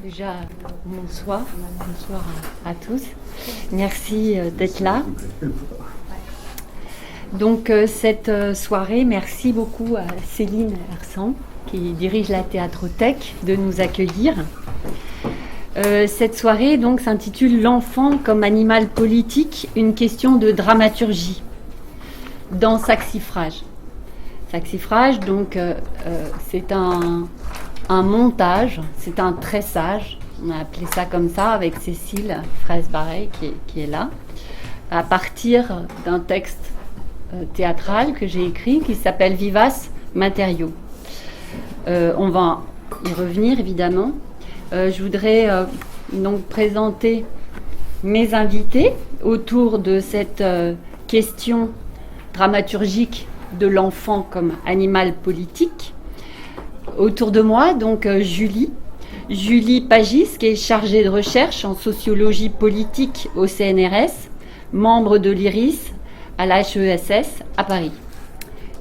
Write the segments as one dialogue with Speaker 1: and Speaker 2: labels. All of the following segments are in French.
Speaker 1: Déjà, bonsoir à tous. Merci d'être là. Donc cette soirée, merci beaucoup à Céline Hersan, qui dirige la Théâtrothèque, de nous accueillir. Cette soirée donc s'intitule L'enfant comme animal politique, une question de dramaturgie dans Saxifrage. Saxifrage, donc, c'est un montage, c'est un tressage, on a appelé ça comme ça, avec Cécile Fraisse-Barreil qui est là, à partir d'un texte théâtral que j'ai écrit qui s'appelle Vivace Matériaux. On va y revenir évidemment. Je voudrais donc présenter mes invités autour de cette question dramaturgique de l'enfant comme animal politique. Autour de moi, donc Julie Pagis, qui est chargée de recherche en sociologie politique au CNRS, membre de l'IRIS à la HESS à Paris,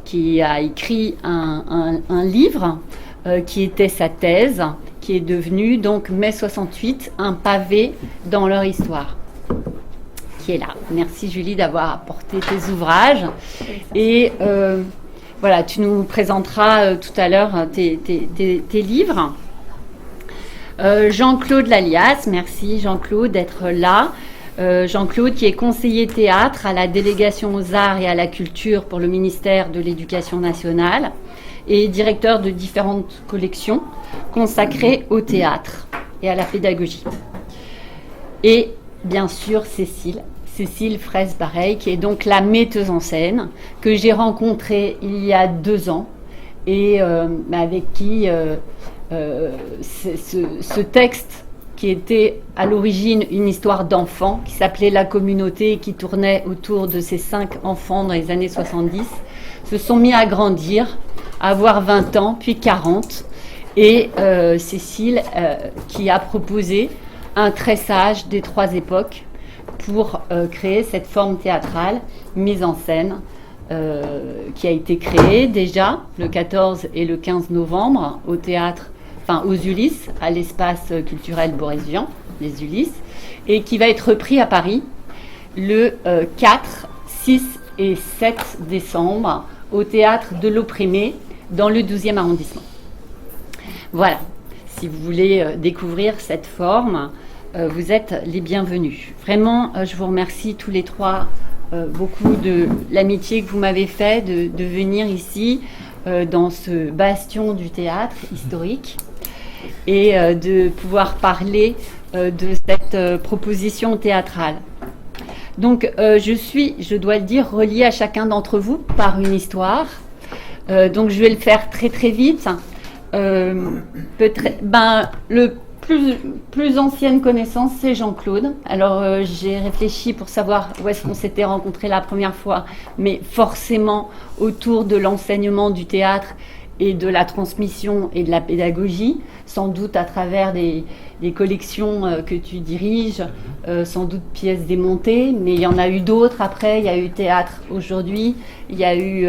Speaker 1: qui a écrit un livre qui était sa thèse, qui est devenu donc Mai 68, un pavé dans leur histoire, qui est là. Merci Julie d'avoir apporté tes ouvrages. Et voilà, tu nous présenteras tout à l'heure tes livres. Jean-Claude Lalias, merci Jean-Claude d'être là. Jean-Claude qui est conseiller théâtre à la délégation aux arts et à la culture pour le ministère de l'Éducation nationale et directeur de différentes collections consacrées au théâtre et à la pédagogie. Et bien sûr Cécile Fraisse-Barreil, qui est donc la metteuse en scène, que j'ai rencontrée il y a 2 ans et avec qui ce texte, qui était à l'origine une histoire d'enfant, qui s'appelait La Communauté et qui tournait autour de ces 5 enfants dans les années 70, se sont mis à grandir, à avoir 20 ans, puis 40. Et Cécile qui a proposé un tressage des 3 époques pour créer cette forme théâtrale mise en scène qui a été créée déjà le 14 et le 15 novembre au théâtre, aux Ulysses, à l'espace culturel Boris-Vian, les Ulysses, et qui va être repris à Paris le 4, 6 et 7 décembre au théâtre de l'Opprimé dans le 12e arrondissement. Voilà, si vous voulez découvrir cette forme, vous êtes les bienvenus. Vraiment, je vous remercie tous les 3 beaucoup de l'amitié que vous m'avez fait de venir ici dans ce bastion du théâtre historique et de pouvoir parler de cette proposition théâtrale. Donc je dois le dire, reliée à chacun d'entre vous par une histoire. Donc je vais le faire très très vite. Le plus ancienne connaissance, c'est Jean-Claude. Alors j'ai réfléchi pour savoir où est-ce qu'on s'était rencontrés la première fois, mais forcément autour de l'enseignement du théâtre et de la transmission et de la pédagogie, sans doute à travers des collections que tu diriges, sans doute pièces démontées, mais il y en a eu d'autres après. Il y a eu Théâtre aujourd'hui, il y a eu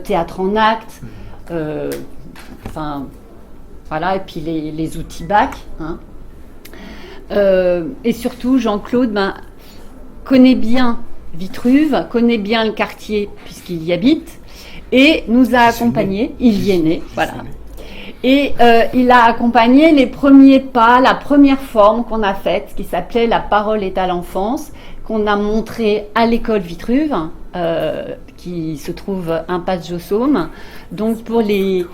Speaker 1: Théâtre en acte, voilà, et puis les outils BAC. Hein. Et surtout, Jean-Claude connaît bien Vitruve, connaît bien le quartier puisqu'il y habite, et nous a accompagnés. Il y est né, voilà. Et il a accompagné les premiers pas, la première forme qu'on a faite, qui s'appelait La parole est à l'enfance, qu'on a montré à l'école Vitruve, qui se trouve impasse Jossaume. Donc pour les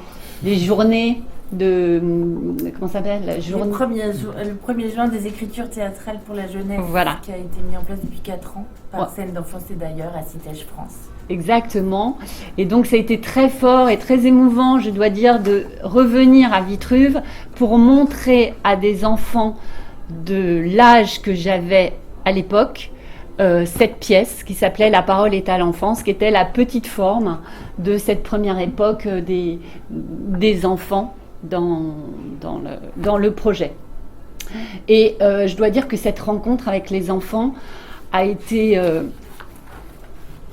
Speaker 1: journées comment ça s'appelle, la journée...
Speaker 2: le 1er juin des écritures théâtrales pour la jeunesse,
Speaker 1: voilà,
Speaker 2: qui a été mis en place depuis 4 ans par Scène d'enfance et d'ailleurs à Citège France.
Speaker 1: Exactement. Et donc ça a été très fort et très émouvant, je dois dire, de revenir à Vitruve pour montrer à des enfants de l'âge que j'avais à l'époque cette pièce qui s'appelait La parole est à l'enfance, qui était la petite forme de cette première époque des enfants dans le projet. Et je dois dire que cette rencontre avec les enfants a été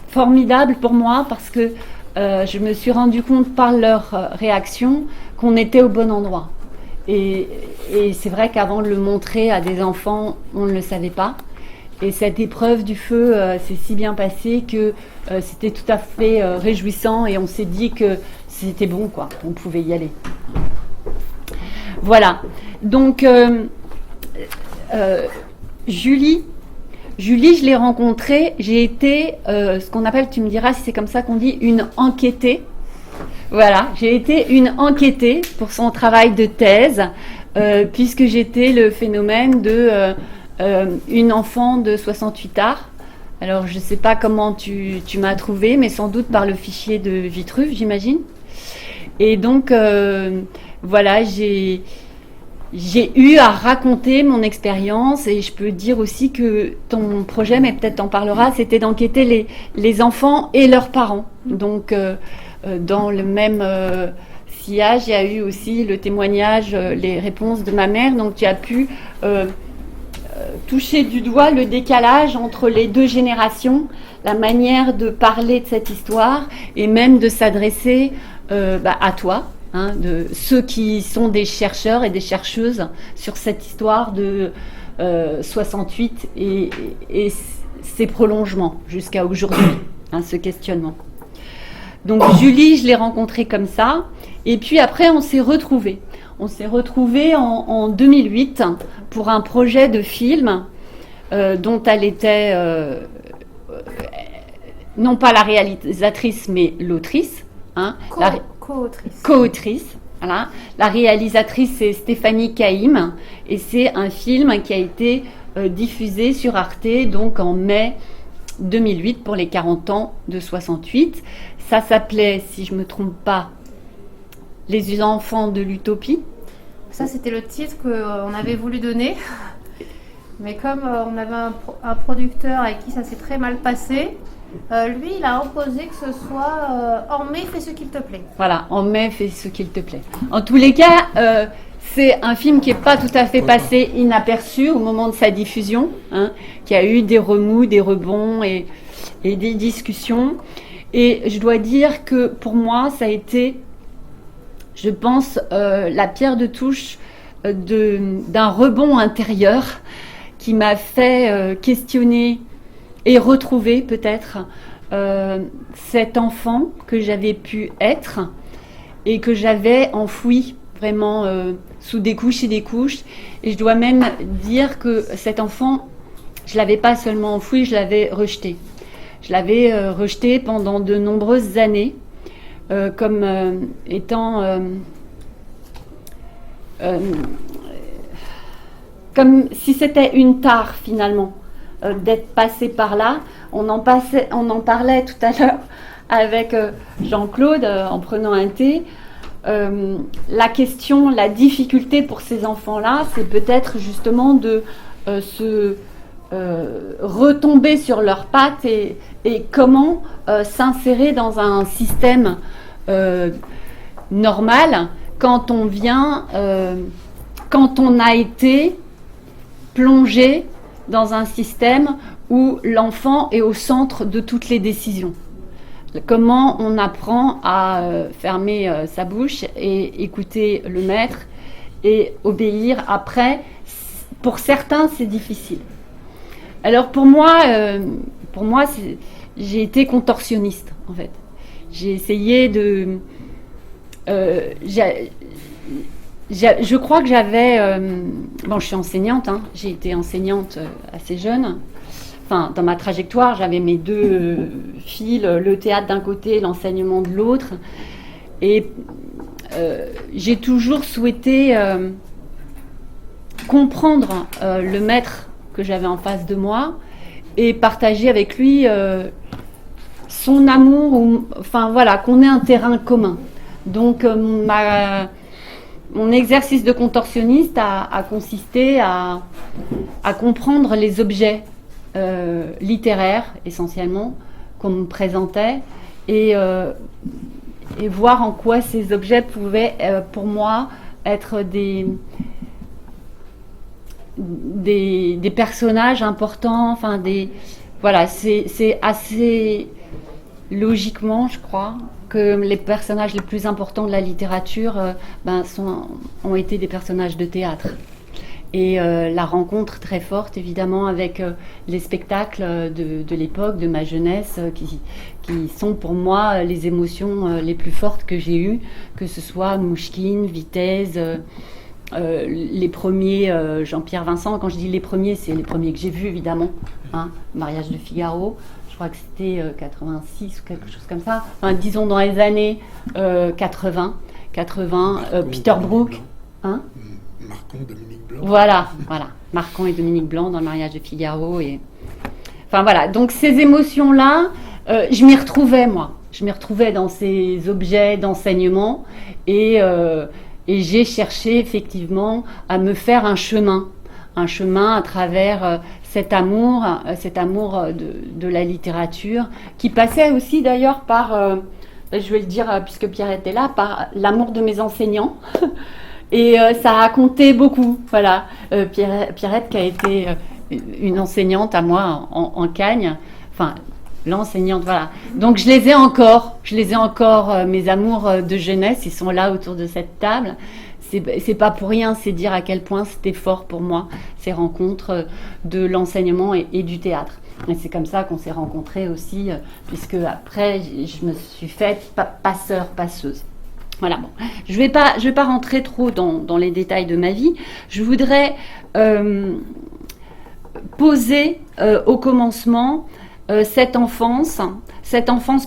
Speaker 1: formidable pour moi parce que je me suis rendu compte par leur réaction qu'on était au bon endroit et c'est vrai qu'avant de le montrer à des enfants, on ne le savait pas. Et cette épreuve du feu s'est si bien passée que c'était tout à fait réjouissant et on s'est dit que c'était bon, quoi, on pouvait y aller. Voilà. Donc, Julie, je l'ai rencontrée, j'ai été ce qu'on appelle, tu me diras si c'est comme ça qu'on dit, une enquêtée. Voilà, j'ai été une enquêtée pour son travail de thèse, puisque j'étais le phénomène de une enfant de 68 arts. Alors, je ne sais pas comment tu m'as trouvé, mais sans doute par le fichier de Vitruve, j'imagine. Et donc, voilà, j'ai eu à raconter mon expérience, et je peux dire aussi que ton projet, mais peut-être t'en parleras, c'était d'enquêter les enfants et leurs parents. Donc, dans le même sillage, il y a eu aussi le témoignage, les réponses de ma mère. Donc, tu as pu toucher du doigt le décalage entre les deux générations, la manière de parler de cette histoire et même de s'adresser à toi, hein, de ceux qui sont des chercheurs et des chercheuses sur cette histoire de 68 et ses prolongements jusqu'à aujourd'hui, hein, ce questionnement. Donc Julie, je l'ai rencontrée comme ça, et puis après on s'est retrouvés. On s'est retrouvés en 2008 pour un projet de film dont elle était non pas la réalisatrice mais l'autrice. Hein,
Speaker 2: Co-autrice.
Speaker 1: Co-autrice. Voilà. La réalisatrice c'est Stéphanie Caïm et c'est un film qui a été diffusé sur Arte donc en mai 2008 pour les 40 ans de 68. Ça s'appelait, si je ne me trompe pas, Les enfants de l'utopie.
Speaker 3: Ça, c'était le titre qu'on avait voulu donner. Mais comme on avait un producteur avec qui ça s'est très mal passé, lui, il a imposé que ce soit En mai, fais ce qu'il te plaît.
Speaker 1: Voilà, En mai, fais ce qu'il te plaît. En tous les cas, c'est un film qui n'est pas tout à fait passé inaperçu au moment de sa diffusion, hein, qui a eu des remous, des rebonds et des discussions. Et je dois dire que pour moi, ça a été, je pense, la pierre de touche d'un rebond intérieur qui m'a fait questionner et retrouver peut-être cet enfant que j'avais pu être et que j'avais enfoui vraiment sous des couches et des couches. Et je dois même dire que cet enfant, je ne l'avais pas seulement enfoui, je l'avais rejeté. Je l'avais rejeté pendant de nombreuses années. Comme étant comme si c'était une tare finalement d'être passé par là. On en parlait tout à l'heure avec Jean-Claude en prenant un thé. La question, la difficulté pour ces enfants-là, c'est peut-être justement de se retomber sur leurs pattes et comment s'insérer dans un système normal quand on vient, quand on a été plongé dans un système où l'enfant est au centre de toutes les décisions. Comment on apprend à fermer sa bouche et écouter le maître et obéir après. Pour certains, c'est difficile. Alors pour moi j'ai été contorsionniste en fait. J'ai essayé de... je crois que j'avais... bon, je suis enseignante, hein, j'ai été enseignante assez jeune. Enfin, dans ma trajectoire, j'avais mes deux fils, le théâtre d'un côté, l'enseignement de l'autre. Et j'ai toujours souhaité comprendre le maître que j'avais en face de moi et partager avec lui son amour, enfin voilà, qu'on ait un terrain commun. Donc mon exercice de contorsionniste a consisté à comprendre les objets littéraires essentiellement qu'on me présentait et voir en quoi ces objets pouvaient pour moi être des personnages importants, enfin voilà, c'est assez logiquement, je crois, que les personnages les plus importants de la littérature ont été des personnages de théâtre. Et la rencontre très forte, évidemment, avec les spectacles de l'époque, de ma jeunesse, qui sont pour moi les émotions les plus fortes que j'ai eues, que ce soit Mouchkine, Vitesse, les premiers Jean-Pierre Vincent. Quand je dis les premiers, c'est les premiers que j'ai vus, évidemment. Mariage de Figaro, je crois que c'était 86 ou quelque chose comme ça. Enfin, disons dans les années 80, Peter Brook.
Speaker 4: Marcon, Dominique Blanc.
Speaker 1: Voilà, Marcon et Dominique Blanc dans le Mariage de Figaro. Enfin voilà, donc ces émotions-là, je m'y retrouvais, moi. Je m'y retrouvais dans ces objets d'enseignement et j'ai cherché effectivement à me faire un chemin à travers cet amour de la littérature, qui passait aussi d'ailleurs par, je vais le dire puisque Pierrette est là, par l'amour de mes enseignants. Et ça a compté beaucoup, voilà. Pierrette qui a été une enseignante à moi en Cagne, enfin l'enseignante, voilà. Donc je les ai encore, mes amours de jeunesse, ils sont là autour de cette table. C'est pas pour rien, c'est dire à quel point c'était fort pour moi, ces rencontres de l'enseignement et du théâtre. Et c'est comme ça qu'on s'est rencontrés aussi, puisque après je me suis faite passeuse. Voilà, bon. Je vais pas rentrer trop dans les détails de ma vie. Je voudrais poser au commencement cette enfance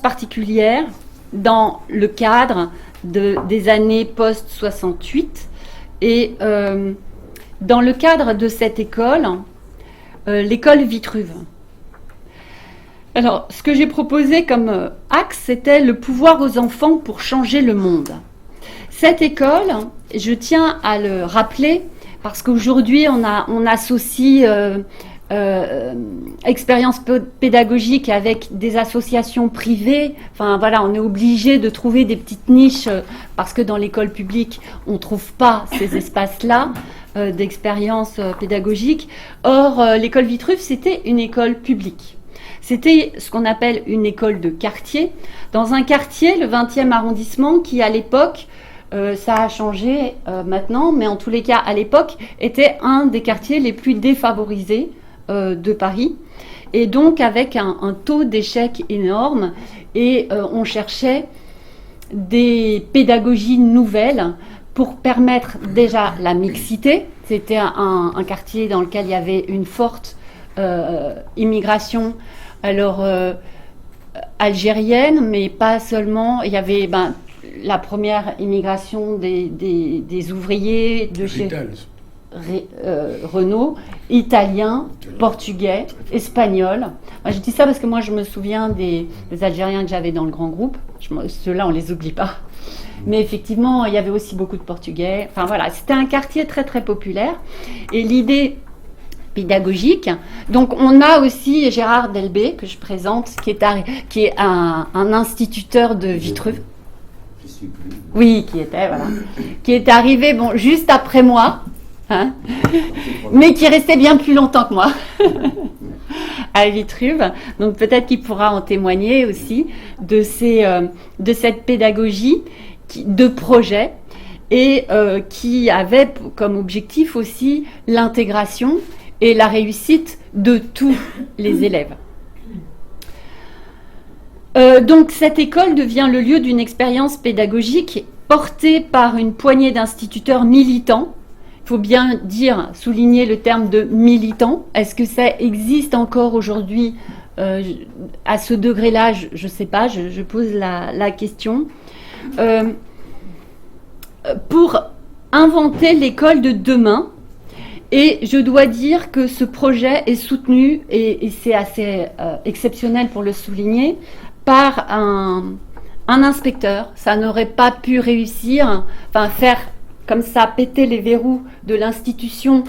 Speaker 1: particulière dans le cadre des années post-68 et dans le cadre de cette école, l'école Vitruve. Alors, ce que j'ai proposé comme axe, c'était le pouvoir aux enfants pour changer le monde. Cette école, je tiens à le rappeler, parce qu'aujourd'hui, on associe expérience pédagogique avec des associations privées. Enfin, voilà, on est obligé de trouver des petites niches, parce que dans l'école publique, on ne trouve pas ces espaces-là d'expérience pédagogique. Or, l'école Vitruve, c'était une école publique. C'était ce qu'on appelle une école de quartier, dans un quartier, le 20e arrondissement, qui à l'époque, ça a changé maintenant, mais en tous les cas à l'époque, était un des quartiers les plus défavorisés de Paris, et donc avec un taux d'échec énorme, et on cherchait des pédagogies nouvelles pour permettre déjà la mixité. C'était un quartier dans lequel il y avait une forte immigration, alors algérienne, mais pas seulement. Il y avait la première immigration des ouvriers de chez Renault, italiens, portugais, espagnols. Je dis ça parce que moi je me souviens des Algériens que j'avais dans le grand groupe. Ceux-là on les oublie pas. Mais effectivement, il y avait aussi beaucoup de portugais. Enfin voilà, c'était un quartier très très populaire. Et l'idée pédagogique. Donc on a aussi Gérard Delbé que je présente, qui est un instituteur de Vitruve. Oui, qui est arrivé juste après moi, mais qui restait bien plus longtemps que moi à Vitruve. Donc peut-être qu'il pourra en témoigner aussi de cette pédagogie de projet et qui avait comme objectif aussi l'intégration et la réussite de tous les élèves. Donc cette école devient le lieu d'une expérience pédagogique portée par une poignée d'instituteurs militants. Il faut bien souligner le terme de militant. Est-ce que ça existe encore aujourd'hui à ce degré-là? Je ne sais pas, je pose la question. Pour inventer l'école de demain. Et je dois dire que ce projet est soutenu, et c'est assez exceptionnel pour le souligner, par un inspecteur. Ça n'aurait pas pu réussir, faire comme ça, péter les verrous de l'institution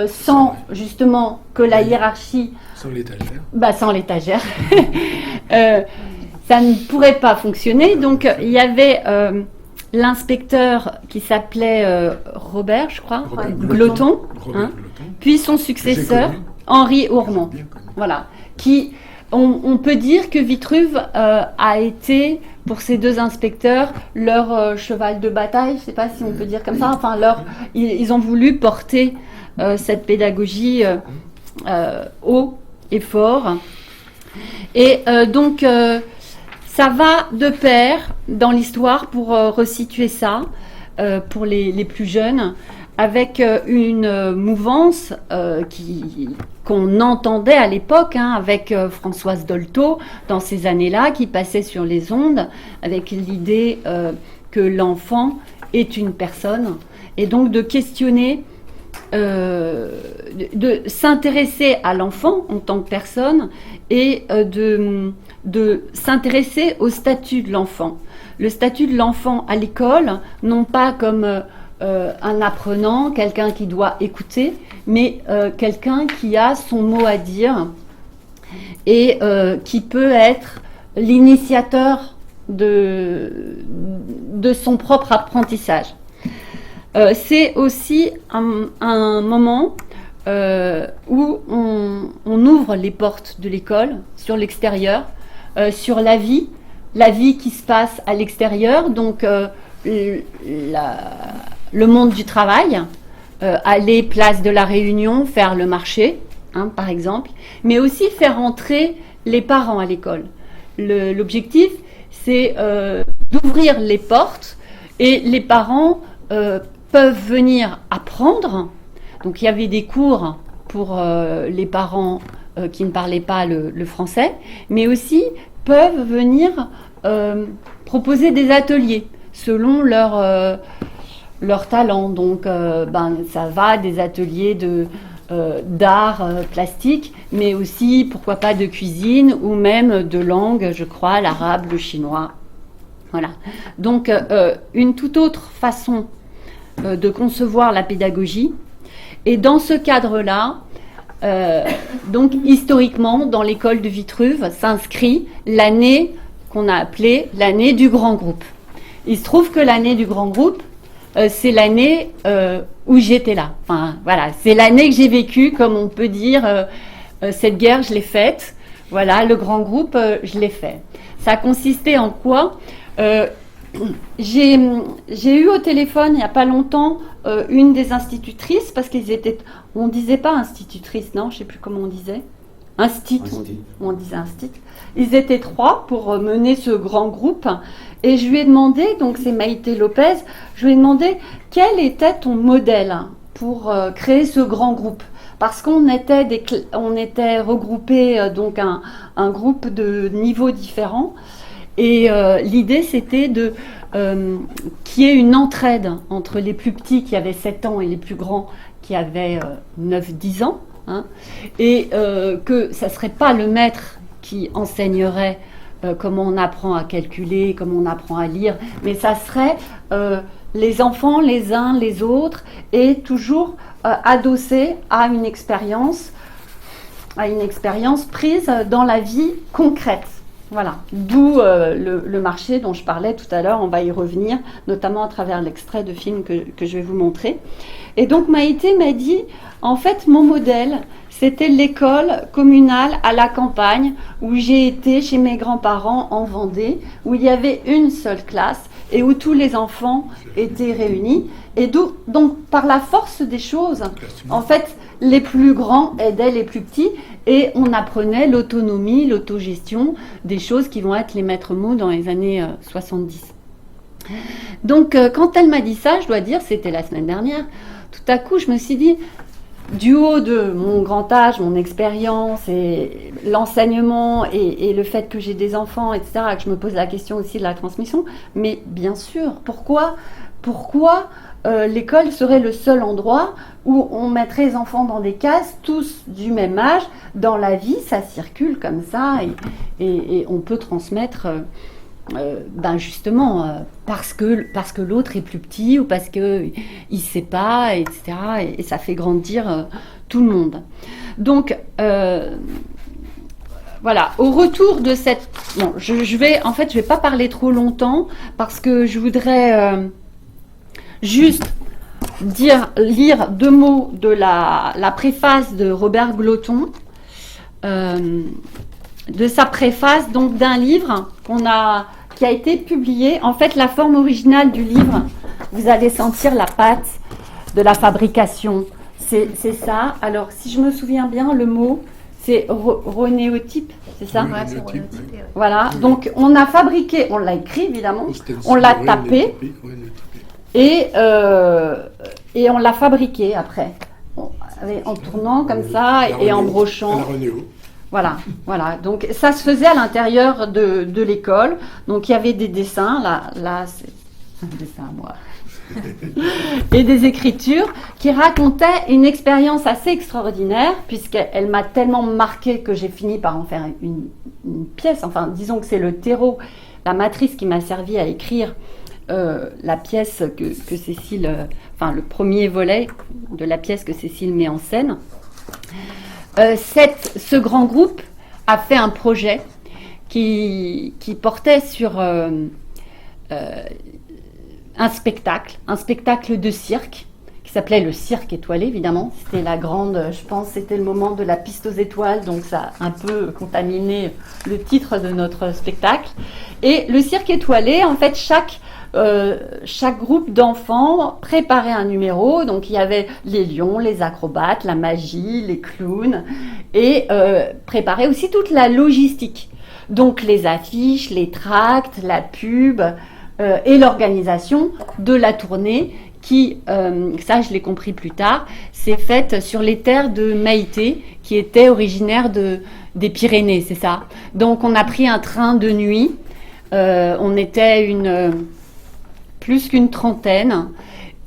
Speaker 1: sans justement que la hiérarchie...
Speaker 4: Sans l'étagère.
Speaker 1: Sans l'étagère. Ça ne pourrait pas fonctionner. Donc il y avait... l'inspecteur qui s'appelait Robert, je crois, Gloton, puis son successeur, Henri Ourmont, voilà, qui on peut dire que Vitruve a été, pour ces deux inspecteurs, leur cheval de bataille, je ne sais pas si on peut dire comme ça, enfin, ils ont voulu porter cette pédagogie haut et fort. Et donc, ça va de pair dans l'histoire, pour resituer ça, pour les plus jeunes, avec une mouvance qu'on entendait à l'époque, avec Françoise Dolto, dans ces années-là, qui passait sur les ondes, avec l'idée que l'enfant est une personne, et donc de questionner, de s'intéresser à l'enfant en tant que personne, et de s'intéresser au statut de l'enfant. Le statut de l'enfant à l'école, non pas comme un apprenant, quelqu'un qui doit écouter, mais quelqu'un qui a son mot à dire et qui peut être l'initiateur de son propre apprentissage. C'est aussi un moment où on ouvre les portes de l'école sur l'extérieur, sur la vie qui se passe à l'extérieur, donc le monde du travail, aller place de la Réunion, faire le marché, par exemple, mais aussi faire entrer les parents à l'école. L'objectif, c'est d'ouvrir les portes, et les parents peuvent venir apprendre. Donc il y avait des cours pour les parents qui ne parlaient pas le français, mais aussi peuvent venir proposer des ateliers selon leur talent. Donc ça va des ateliers d'art plastique, mais aussi, pourquoi pas, de cuisine, ou même de langue, je crois, l'arabe, le chinois. Voilà. Donc une toute autre façon de concevoir la pédagogie. Et dans ce cadre-là, donc historiquement, dans l'école de Vitruve, s'inscrit l'année qu'on a appelée l'année du grand groupe. Il se trouve que l'année du grand groupe, c'est l'année où j'étais là. Enfin, voilà, c'est l'année que j'ai vécue, comme on peut dire, cette guerre, je l'ai faite. Voilà, le grand groupe, je l'ai fait. Ça a consisté en quoi ? J'ai eu au téléphone il n'y a pas longtemps une des institutrices, parce qu'ils étaient, on disait pas institutrice, non, je sais plus comment on disait, on disait instit. Ils étaient 3 pour mener ce grand groupe, et je lui ai demandé, donc c'est Maïté Lopez, je lui ai demandé quel était ton modèle pour créer ce grand groupe, parce qu'on était regroupés, donc un groupe de niveaux différents. Et l'idée, c'était qu'il y ait une entraide entre les plus petits qui avaient 7 ans et les plus grands qui avaient 9-10 ans, et que ça ne serait pas le maître qui enseignerait comment on apprend à calculer, comment on apprend à lire, mais ça serait les enfants les uns les autres, et toujours adossés à une expérience prise dans la vie concrète. Voilà, d'où le marché dont je parlais tout à l'heure, on va y revenir, notamment à travers l'extrait de film que je vais vous montrer. Et donc Maïté m'a dit, en fait, mon modèle, c'était l'école communale à la campagne, où j'ai été chez mes grands-parents en Vendée, où il y avait une seule classe et où tous les enfants étaient réunis. Et donc, par la force des choses, en fait, les plus grands aidaient les plus petits, et on apprenait l'autonomie, l'autogestion, des choses qui vont être les maîtres mots dans les années 70. Donc, quand elle m'a dit ça, je dois dire, c'était la semaine dernière, tout à coup, je me suis dit, du haut de mon grand âge, mon expérience et l'enseignement et le fait que j'ai des enfants, etc., que je me pose la question aussi de la transmission, mais bien sûr, pourquoi l'école serait le seul endroit où on mettrait les enfants dans des cases, tous du même âge? Dans la vie, ça circule comme ça, et on peut transmettre justement parce que l'autre est plus petit, ou parce qu'il ne sait pas, etc. Et ça fait grandir tout le monde. Donc, voilà, au retour de cette... Bon, je vais pas parler trop longtemps, parce que je voudrais juste lire 2 mots de la préface de Robert Glotton. de sa préface, donc d'un livre qui a été publié. En fait, la forme originale du livre, vous allez sentir la patte de la fabrication. C'est ça. Alors, si je me souviens bien, le mot, c'est ronéotype, c'est ça?
Speaker 4: Oui,
Speaker 3: Ouais, c'est
Speaker 4: ronéotype,
Speaker 3: ronéotypé,
Speaker 4: oui.
Speaker 3: ouais.
Speaker 1: Voilà. Donc, on a fabriqué, on l'a écrit évidemment, on l'a tapé et on l'a fabriqué après, en tournant comme ça et en brochant.
Speaker 4: La Renéo.
Speaker 1: Voilà. Donc ça se faisait à l'intérieur de l'école. Donc il y avait des dessins, là c'est un dessin à moi, et des écritures qui racontaient une expérience assez extraordinaire, puisqu'elle m'a tellement marquée que j'ai fini par en faire une pièce. Enfin, disons que c'est le terreau, la matrice qui m'a servi à écrire la pièce que Cécile, le premier volet de la pièce que Cécile met en scène. Ce grand groupe a fait un projet qui portait sur un spectacle de cirque qui s'appelait le Cirque étoilé, évidemment. C'était je pense, c'était le moment de la piste aux étoiles, donc ça a un peu contaminé le titre de notre spectacle. Et le Cirque étoilé, en fait, chaque groupe d'enfants préparait un numéro. Donc il y avait les lions, les acrobates, la magie, les clowns, et préparait aussi toute la logistique. Donc les affiches, les tracts, la pub et l'organisation de la tournée qui, ça je l'ai compris plus tard, s'est faite sur les terres de Maïté, qui était originaire des Pyrénées, c'est ça. Donc on a pris un train de nuit, on était plus qu'une trentaine,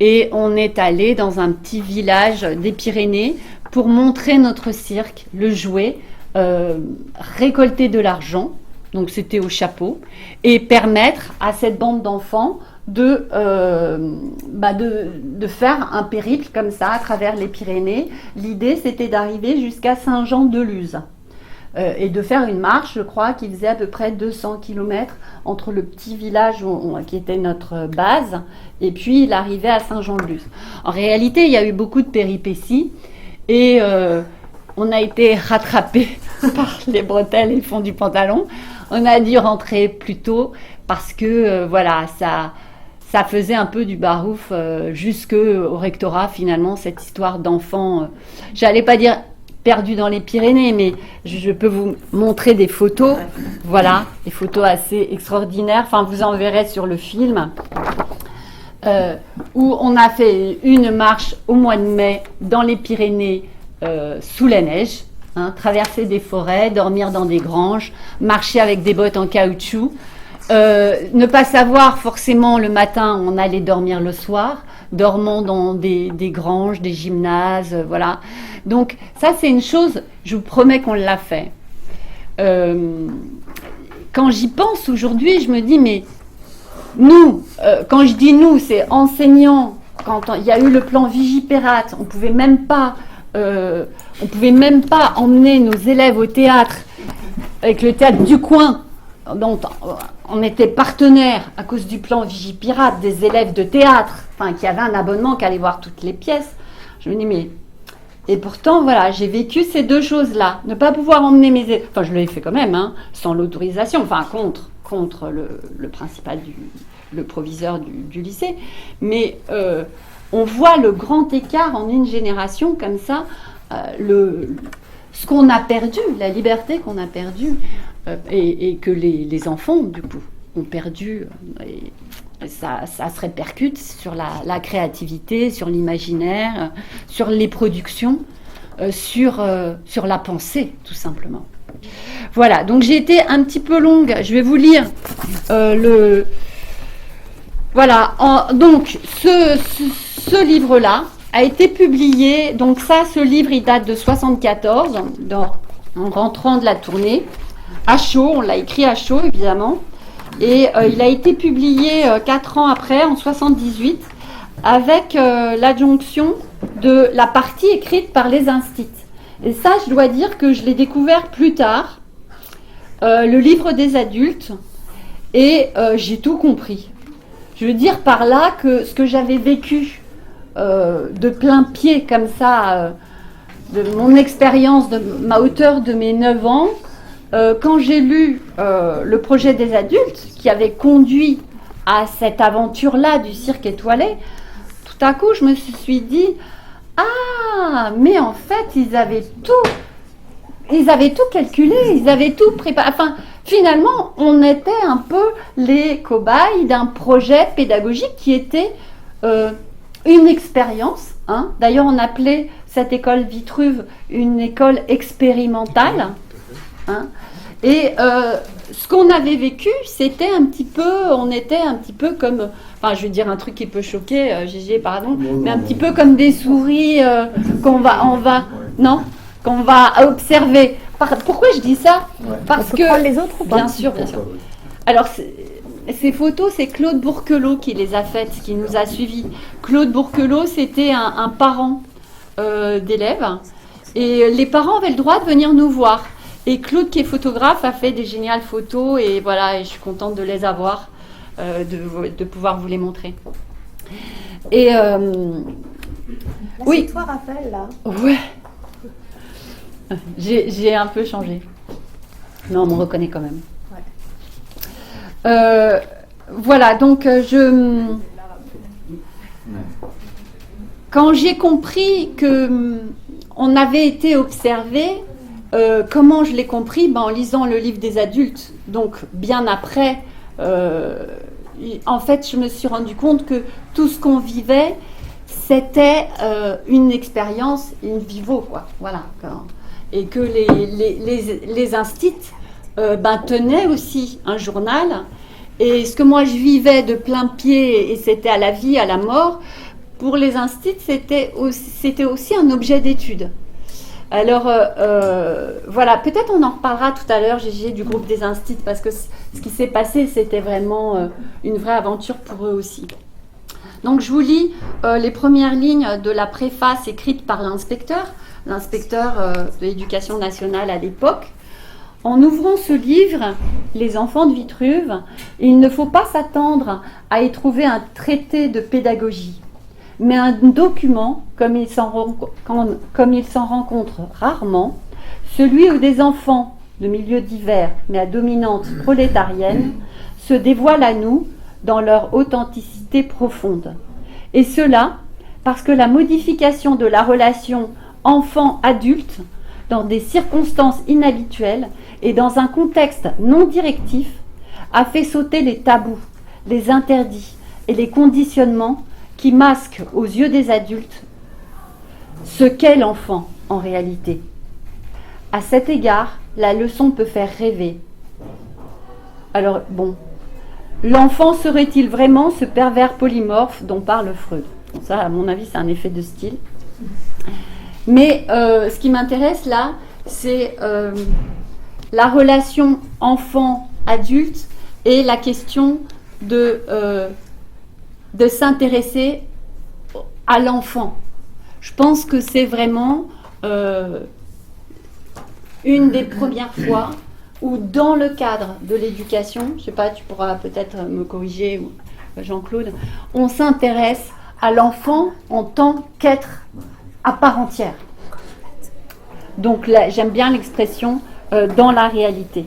Speaker 1: et on est allé dans un petit village des Pyrénées pour montrer notre cirque, le jouer, récolter de l'argent, donc c'était au chapeau, et permettre à cette bande d'enfants de faire un périple comme ça à travers les Pyrénées. L'idée, c'était d'arriver jusqu'à Saint-Jean-de-Luz. Et de faire une marche, je crois, qui faisait à peu près 200 km entre le petit village qui était notre base et puis l'arrivée à Saint-Jean-de-Luz. En réalité, il y a eu beaucoup de péripéties et on a été rattrapés par les bretelles et le fond du pantalon. On a dû rentrer plus tôt parce que ça faisait un peu du barouf jusqu'au rectorat, finalement, cette histoire d'enfants. J'allais pas dire perdu dans les Pyrénées, mais je peux vous montrer des photos, voilà, des photos assez extraordinaires, enfin vous en verrez sur le film, où on a fait une marche au mois de mai dans les Pyrénées sous la neige, traverser des forêts, dormir dans des granges, marcher avec des bottes en caoutchouc, ne pas savoir forcément le matin où on allait dormir le soir, dormant dans des granges, des gymnases, voilà. Donc ça c'est une chose, je vous promets qu'on l'a fait. Quand j'y pense aujourd'hui, je me dis mais nous, quand je dis nous, c'est enseignants. Quand il y a eu le plan Vigipirate, on pouvait même pas emmener nos élèves au théâtre avec le théâtre du coin. Donc, on était partenaires à cause du plan Vigipirate des élèves de théâtre, qui avaient un abonnement, qui allaient voir toutes les pièces. Je me dis mais et pourtant voilà, j'ai vécu ces deux choses-là, ne pas pouvoir emmener mes élèves. Enfin, je l'ai fait quand même, sans l'autorisation, contre le principal le proviseur du lycée, mais on voit le grand écart en une génération comme ça, ce qu'on a perdu, la liberté qu'on a perdue, et que les enfants, du coup, ont perdu. Et ça se répercute sur la créativité, sur l'imaginaire, sur les productions, sur la pensée, tout simplement. Voilà, donc j'ai été un petit peu longue. Je vais vous lire Voilà, donc ce livre-là a été publié. Donc ce livre, il date de 1974, en rentrant de la tournée. À chaud, on l'a écrit à chaud, évidemment. Et il a été publié 4 ans après, en 1978, avec l'adjonction de la partie écrite par les instits. Et ça, je dois dire que je l'ai découvert plus tard, le livre des adultes, et j'ai tout compris. Je veux dire par là que ce que j'avais vécu de plein pied comme ça, de mon expérience, de ma hauteur de mes 9 ans, quand j'ai lu le projet des adultes qui avait conduit à cette aventure-là du cirque étoilé, tout à coup, je me suis dit, ah, mais en fait, ils avaient tout calculé, ils avaient tout préparé. Enfin, finalement, on était un peu les cobayes d'un projet pédagogique qui était une expérience. Hein. D'ailleurs, on appelait cette école Vitruve une école expérimentale. Hein. Et ce qu'on avait vécu, c'était un petit peu, on était un petit peu comme, enfin, je vais dire un truc qui peut choquer, Gégé, pardon, mais un petit peu comme des souris qu'on va observer. Pourquoi je dis ça? Parce que
Speaker 5: les autres ou pas?
Speaker 1: Bien sûr. Alors, ces photos, c'est Claude Bourquelot qui les a faites, qui nous a suivis. Claude Bourquelot, c'était un parent d'élèves, et les parents avaient le droit de venir nous voir. Et Claude, qui est photographe, a fait des géniales photos, et voilà, et je suis contente de les avoir, de pouvoir vous les montrer. Et
Speaker 3: Là,
Speaker 1: oui.
Speaker 3: c'est toi, Raphaël, là.
Speaker 1: Ouais. J'ai un peu changé. Mais on me reconnaît quand même.
Speaker 3: Ouais.
Speaker 1: Voilà, donc quand j'ai compris que on avait été observé, comment je l'ai compris? En lisant le livre des adultes, donc bien après, en fait, je me suis rendu compte que tout ce qu'on vivait, c'était une expérience in vivo, quoi. Voilà. Et que les instits tenaient aussi un journal. Et ce que moi je vivais de plein pied, et c'était à la vie, à la mort, pour les instits, c'était aussi un objet d'étude. Alors, voilà, peut-être on en reparlera tout à l'heure, Gégé, du groupe des instits, parce que ce qui s'est passé, c'était vraiment une vraie aventure pour eux aussi. Donc, je vous lis les premières lignes de la préface écrite par l'inspecteur de l'Éducation nationale à l'époque. En ouvrant ce livre, Les enfants de Vitruve, il ne faut pas s'attendre à y trouver un traité de pédagogie, mais un document, comme il s'en rencontre rarement, celui où des enfants de milieux divers, mais à dominante prolétarienne, se dévoilent à nous dans leur authenticité profonde. Et cela parce que la modification de la relation enfant-adulte dans des circonstances inhabituelles et dans un contexte non directif a fait sauter les tabous, les interdits et les conditionnements qui masquent aux yeux des adultes ce qu'est l'enfant en réalité. À cet égard, la leçon peut faire rêver. Alors, bon, l'enfant serait-il vraiment ce pervers polymorphe dont parle Freud? Bon, ça, à mon avis, c'est un effet de style. Mais ce qui m'intéresse là, c'est la relation enfant-adulte et la question de s'intéresser à l'enfant. Je pense que c'est vraiment une des premières fois où, dans le cadre de l'éducation, je ne sais pas, tu pourras peut-être me corriger, Jean-Claude, on s'intéresse à l'enfant en tant qu'être à part entière. Donc là, j'aime bien l'expression dans la réalité.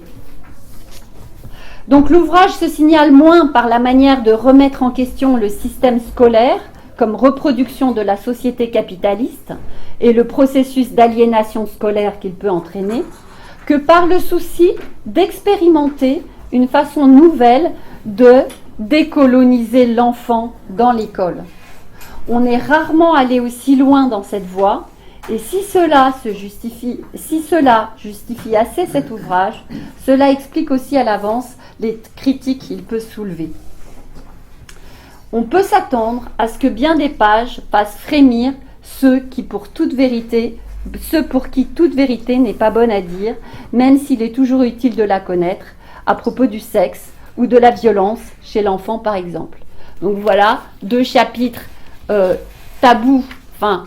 Speaker 1: Donc l'ouvrage se signale moins par la manière de remettre en question le système scolaire comme reproduction de la société capitaliste et le processus d'aliénation scolaire qu'il peut entraîner, que par le souci d'expérimenter une façon nouvelle de décoloniser l'enfant dans l'école. On est rarement allé aussi loin dans cette voie, et si cela justifie assez cet ouvrage, cela explique aussi à l'avance les critiques qu'il peut soulever. On peut s'attendre à ce que bien des pages fassent frémir ceux pour qui toute vérité n'est pas bonne à dire, même s'il est toujours utile de la connaître, à propos du sexe ou de la violence chez l'enfant par exemple. Donc voilà, 2 chapitres tabous, enfin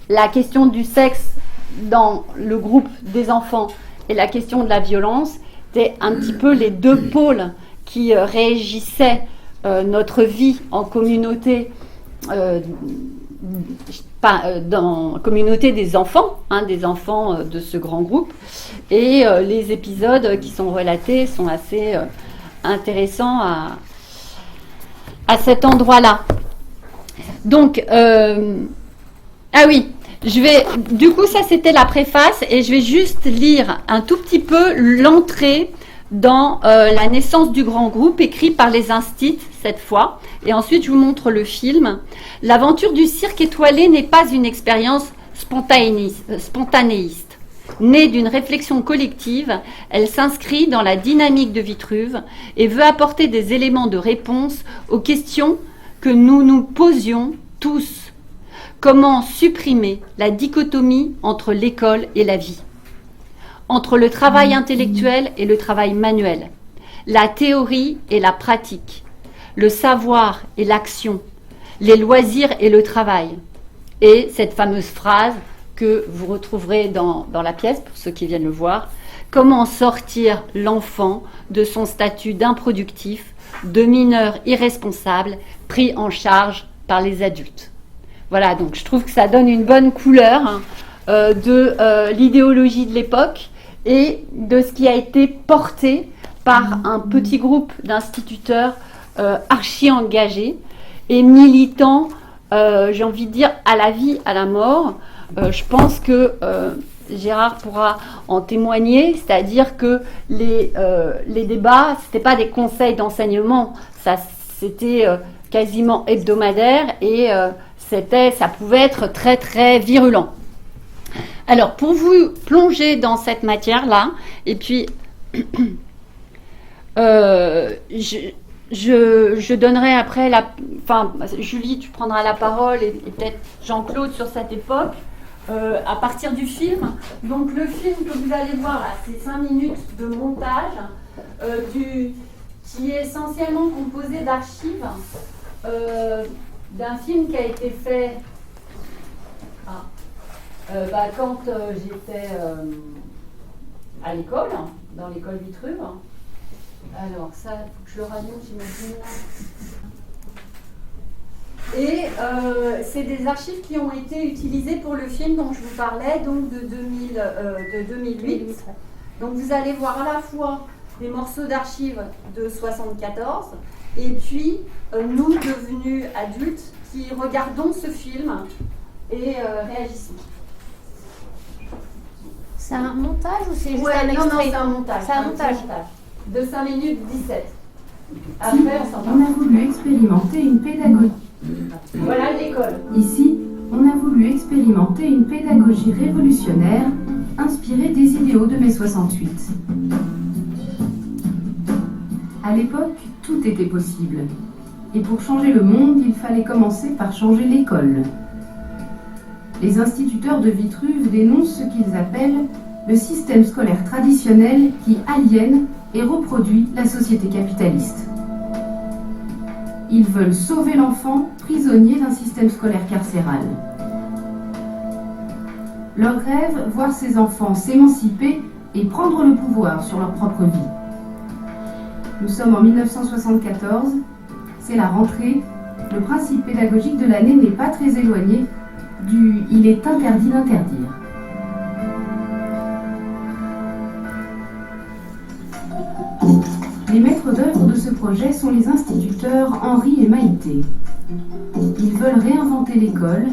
Speaker 1: la question du sexe dans le groupe des enfants et la question de la violence, c'était un petit peu les 2 pôles qui régissaient notre vie en communauté dans communauté des enfants de ce grand groupe. Et les épisodes qui sont relatés sont assez intéressants à cet endroit-là. Donc, ah oui, du coup, ça c'était la préface, et je vais juste lire un tout petit peu l'entrée dans la naissance du grand groupe, écrit par les Instits cette fois, et ensuite je vous montre le film. L'aventure du cirque étoilé n'est pas une expérience spontanéiste. Née d'une réflexion collective, elle s'inscrit dans la dynamique de Vitruve et veut apporter des éléments de réponse aux questions que nous nous posions tous. Comment supprimer la dichotomie entre l'école et la vie, entre le travail intellectuel et le travail manuel, la théorie et la pratique, le savoir et l'action, les loisirs et le travail. Et cette fameuse phrase que vous retrouverez dans la pièce, pour ceux qui viennent le voir, comment sortir l'enfant de son statut d'improductif, de mineur irresponsable, pris en charge par les adultes. Voilà, donc je trouve que ça donne une bonne couleur de l'idéologie de l'époque et de ce qui a été porté par un petit groupe d'instituteurs archi engagés et militants, j'ai envie de dire, à la vie, à la mort. Je pense que Gérard pourra en témoigner, c'est-à-dire que les débats, c'était pas des conseils d'enseignement, ça c'était quasiment hebdomadaire et ça pouvait être très très virulent. Alors pour vous plonger dans cette matière-là, et puis je donnerai après Julie, tu prendras la parole et peut-être Jean-Claude sur cette époque. À partir du film. Donc le film que vous allez voir là, c'est 5 minutes de montage qui est essentiellement composé d'archives d'un film qui a été fait quand j'étais à l'école, dans l'école Vitruve. Alors ça, il faut que je le rallume, j'imagine. Et c'est des archives qui ont été utilisées pour le film dont je vous parlais, donc de 2008. Donc vous allez voir à la fois des morceaux d'archives de 74 et puis nous devenus adultes qui regardons ce film et réagissons.
Speaker 3: C'est un montage ou c'est juste un
Speaker 1: Non,
Speaker 3: extrait?
Speaker 1: c'est un montage.
Speaker 3: C'est un montage.
Speaker 1: De 5 minutes 17. Après, on s'en
Speaker 5: On a voulu expérimenter une pédagogie.
Speaker 1: Voilà l'école.
Speaker 5: Ici, on a voulu expérimenter une pédagogie révolutionnaire inspirée des idéaux de mai 68. À l'époque, tout était possible. Et pour changer le monde, il fallait commencer par changer l'école. Les instituteurs de Vitruve dénoncent ce qu'ils appellent le système scolaire traditionnel qui aliène et reproduit la société capitaliste. Ils veulent sauver l'enfant prisonnier d'un système scolaire carcéral. Leur rêve, voir ces enfants s'émanciper et prendre le pouvoir sur leur propre vie. Nous sommes en 1974, c'est la rentrée, le principe pédagogique de l'année n'est pas très éloigné du « il est interdit d'interdire ». Les maîtres d'œuvre de ce projet sont les instituteurs Henri et Maïté. Ils veulent réinventer l'école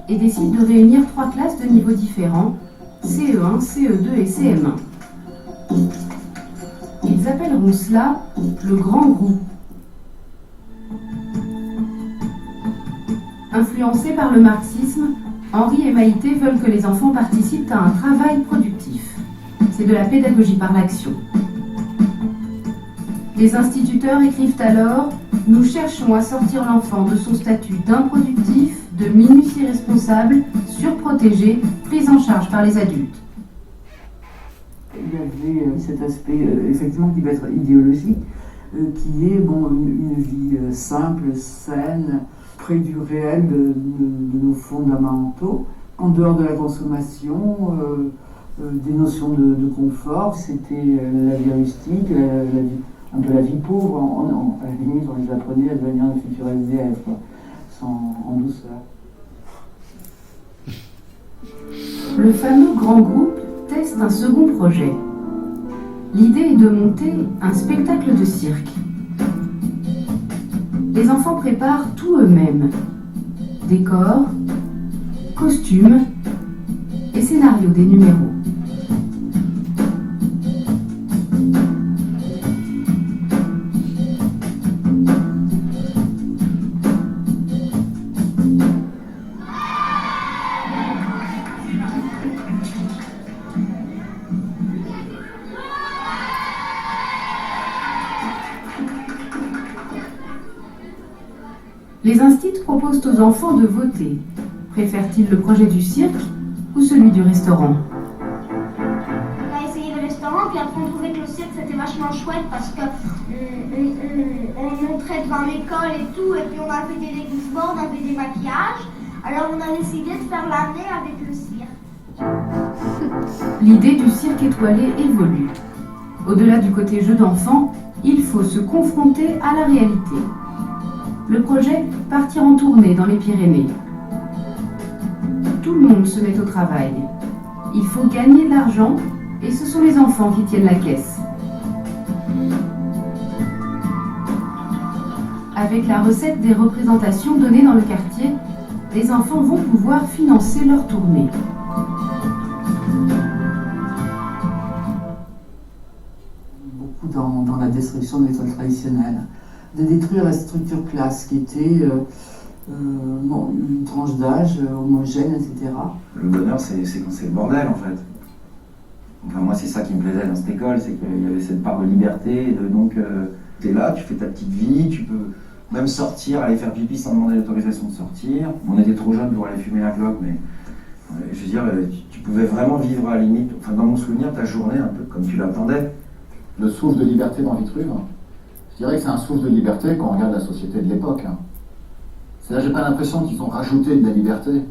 Speaker 5: et décident de réunir 3 classes de niveaux différents, CE1, CE2 et CM1. Ils appelleront cela le grand groupe. Influencés par le marxisme, Henri et Maïté veulent que les enfants participent à un travail productif. C'est de la pédagogie par l'action. Les instituteurs écrivent alors « Nous cherchons à sortir l'enfant de son statut d'improductif, de minus irresponsable, surprotégé, pris en charge par les adultes. »
Speaker 6: Il y avait cet aspect effectivement qui va être idéologique, qui est une vie simple, saine, près du réel de nos fondamentaux, en dehors de la consommation, des notions de confort. C'était la vie rustique, un peu la vie pauvre. À la limite, on les apprenait à devenir de futurs SDF, en douceur.
Speaker 5: Le fameux grand groupe teste un second projet. L'idée est de monter un spectacle de cirque. Les enfants préparent tout eux-mêmes. Décors, costumes et scénario des numéros. Les instituts proposent aux enfants de voter. Préfèrent-ils le projet du cirque ou celui du restaurant?
Speaker 7: On a essayé le restaurant, puis après on trouvait que le cirque c'était vachement chouette parce que on montrait devant l'école et tout, et puis on avait des Lego boards, on avait des maquillages. Alors on a décidé de faire l'année avec le cirque.
Speaker 5: L'idée du cirque étoilé évolue. Au-delà du côté jeu d'enfant, il faut se confronter à la réalité. Le projet partir en tournée dans les Pyrénées. Tout le monde se met au travail. Il faut gagner de l'argent et ce sont les enfants qui tiennent la caisse. Avec la recette des représentations données dans le quartier, les enfants vont pouvoir financer leur tournée.
Speaker 6: Beaucoup dans la destruction de l'école traditionnelle. De détruire la structure classe qui était une tranche d'âge homogène, etc.
Speaker 8: Le bonheur, c'est quand c'est le bordel, en fait. Enfin, moi, c'est ça qui me plaisait dans cette école, c'est qu'il y avait cette part de liberté. Tu es là, tu fais ta petite vie, tu peux même sortir, aller faire pipi sans demander l'autorisation de sortir. On était trop jeunes pour aller fumer la clope, mais je veux dire, tu pouvais vraiment vivre à la limite. Enfin, dans mon souvenir, ta journée, un peu comme tu l'attendais.
Speaker 9: Le souffle de liberté dans Vitruve, je dirais que c'est un souffle de liberté quand on regarde la société de l'époque. C'est-à-dire, j'ai pas l'impression qu'ils ont rajouté de la liberté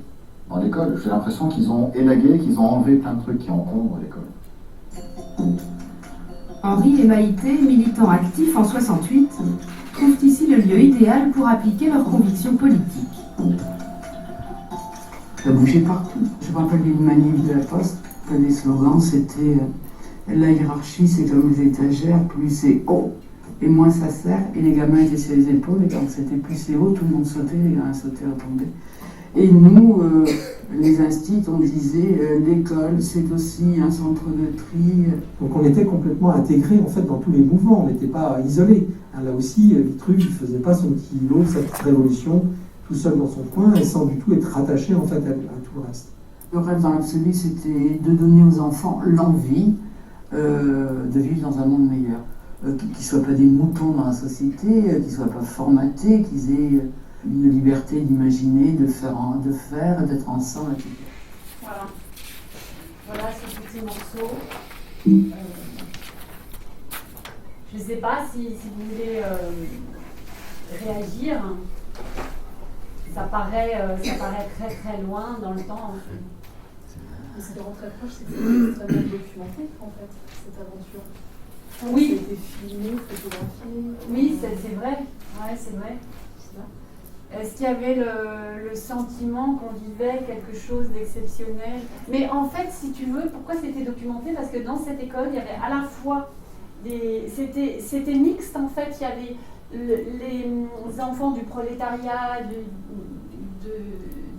Speaker 9: dans l'école. J'ai l'impression qu'ils ont élagué, qu'ils ont enlevé plein de trucs qui encombrent l'école.
Speaker 5: Henri et Maïté, militants actifs en 68, trouvent ici le lieu idéal pour appliquer leurs convictions politiques.
Speaker 6: Ça bougeait partout. Je me rappelle d'une manif de la Poste, un des slogans, c'était la hiérarchie, c'est comme les étagères, plus c'est haut et moins ça sert. Et les gamins étaient sur les épaules, et quand c'était plus c'est haut, tout le monde sautait, les gamins sautaient, retombaient. Et nous, les instituts, on disait l'école, c'est aussi un centre de tri.
Speaker 10: Donc on était complètement intégrés en fait dans tous les mouvements, on n'était pas isolés. Là aussi, Vitruve ne faisait pas son petit lot, sa petite révolution, tout seul dans son coin, et sans du tout être rattaché en fait à tout le reste.
Speaker 6: Le rêve dans l'absolu, c'était de donner aux enfants l'envie de vivre dans un monde meilleur. Qu'ils ne soient pas des moutons dans la société, qu'ils ne soient pas formatés, qu'ils aient une liberté d'imaginer, de faire, d'être ensemble, etc.
Speaker 1: Voilà ce petit morceau. Je ne sais pas si vous voulez réagir. Ça paraît très très loin dans le temps.
Speaker 11: C'est vraiment très proche, c'est extrêmement documenté en fait, cette aventure.
Speaker 1: Oui.
Speaker 11: Ça a été filmé, photographié.
Speaker 1: Oui, c'est vrai. Ouais, c'est vrai. Est-ce qu'il y avait le sentiment qu'on vivait quelque chose d'exceptionnel? Mais en fait, si tu veux, pourquoi c'était documenté? Parce que dans cette école, il y avait à la fois c'était mixte en fait. Il y avait les enfants du prolétariat,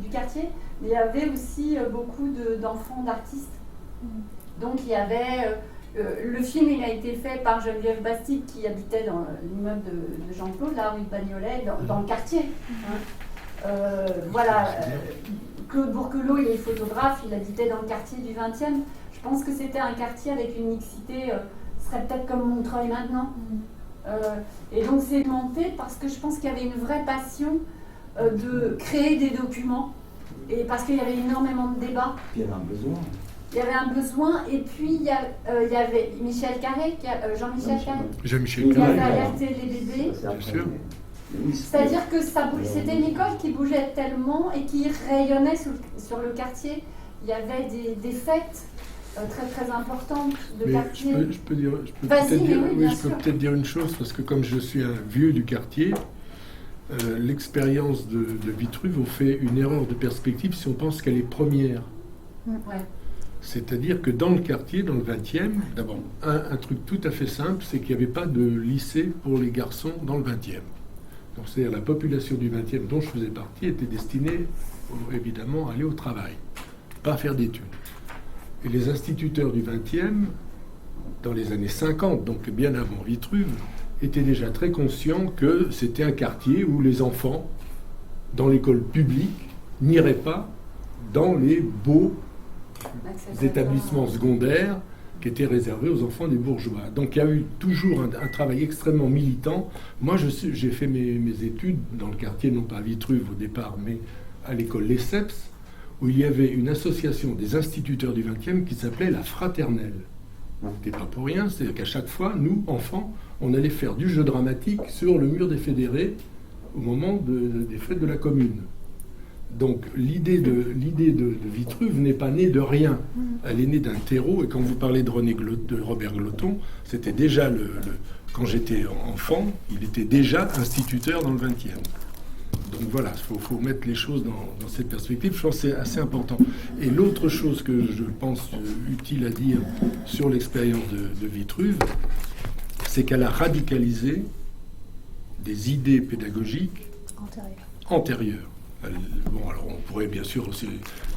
Speaker 1: du quartier, mais il y avait aussi beaucoup d'enfants d'artistes. Donc il y avait... le film il a été fait par Geneviève Bastide qui habitait dans l'immeuble de Jean-Claude, là rue de Bagnolet, dans le quartier. Claude Bourquelot, il est photographe, il habitait dans le quartier du 20e. Je pense que c'était un quartier avec une mixité, ce serait peut-être comme Montreuil maintenant. Et donc c'est monté parce que je pense qu'il y avait une vraie passion de créer des documents, et parce qu'il y avait énormément de débats.
Speaker 8: Puis il y avait un besoin.
Speaker 1: Il y avait un besoin, et puis il y avait Michel Carré, Jean-Michel Carré, qui avait alerté les bébés.
Speaker 4: Bien sûr.
Speaker 1: C'est-à-dire que c'était une école qui bougeait tellement et qui rayonnait sur le quartier. Il y avait des fêtes très très importantes de quartier.
Speaker 4: Je peux peut-être dire une chose, parce que comme je suis un vieux du quartier, l'expérience de Vitruve, on fait une erreur de perspective si on pense qu'elle est première.
Speaker 3: Ouais.
Speaker 4: C'est-à-dire que dans le quartier, dans le 20e, d'abord, un truc tout à fait simple, c'est qu'il n'y avait pas de lycée pour les garçons dans le 20e. Donc, c'est-à-dire la population du 20e dont je faisais partie était destinée, évidemment, à aller au travail, pas à faire d'études. Et les instituteurs du 20e, dans les années 50, donc bien avant Vitruve, étaient déjà très conscients que c'était un quartier où les enfants, dans l'école publique, n'iraient pas dans les beaux établissements secondaires qui étaient réservés aux enfants des bourgeois. Donc il y a eu toujours un travail extrêmement militant. Moi, j'ai fait mes études dans le quartier, non pas à Vitruve au départ, mais à l'école Lesseps, où il y avait une association des instituteurs du 20e qui s'appelait la Fraternelle. C'était pas pour rien, c'est qu'à chaque fois, nous, enfants, on allait faire du jeu dramatique sur le mur des fédérés au moment des fêtes de la Commune. Donc l'idée de Vitruve n'est pas née de rien. Elle est née d'un terreau, et quand vous parlez de Robert Glotton, c'était déjà quand j'étais enfant, il était déjà instituteur dans le 20e. Donc voilà, il faut mettre les choses dans cette perspective. Je pense que c'est assez important. Et l'autre chose que je pense utile à dire sur l'expérience de Vitruve, c'est qu'elle a radicalisé des idées pédagogiques antérieures. Bon, alors on pourrait bien sûr,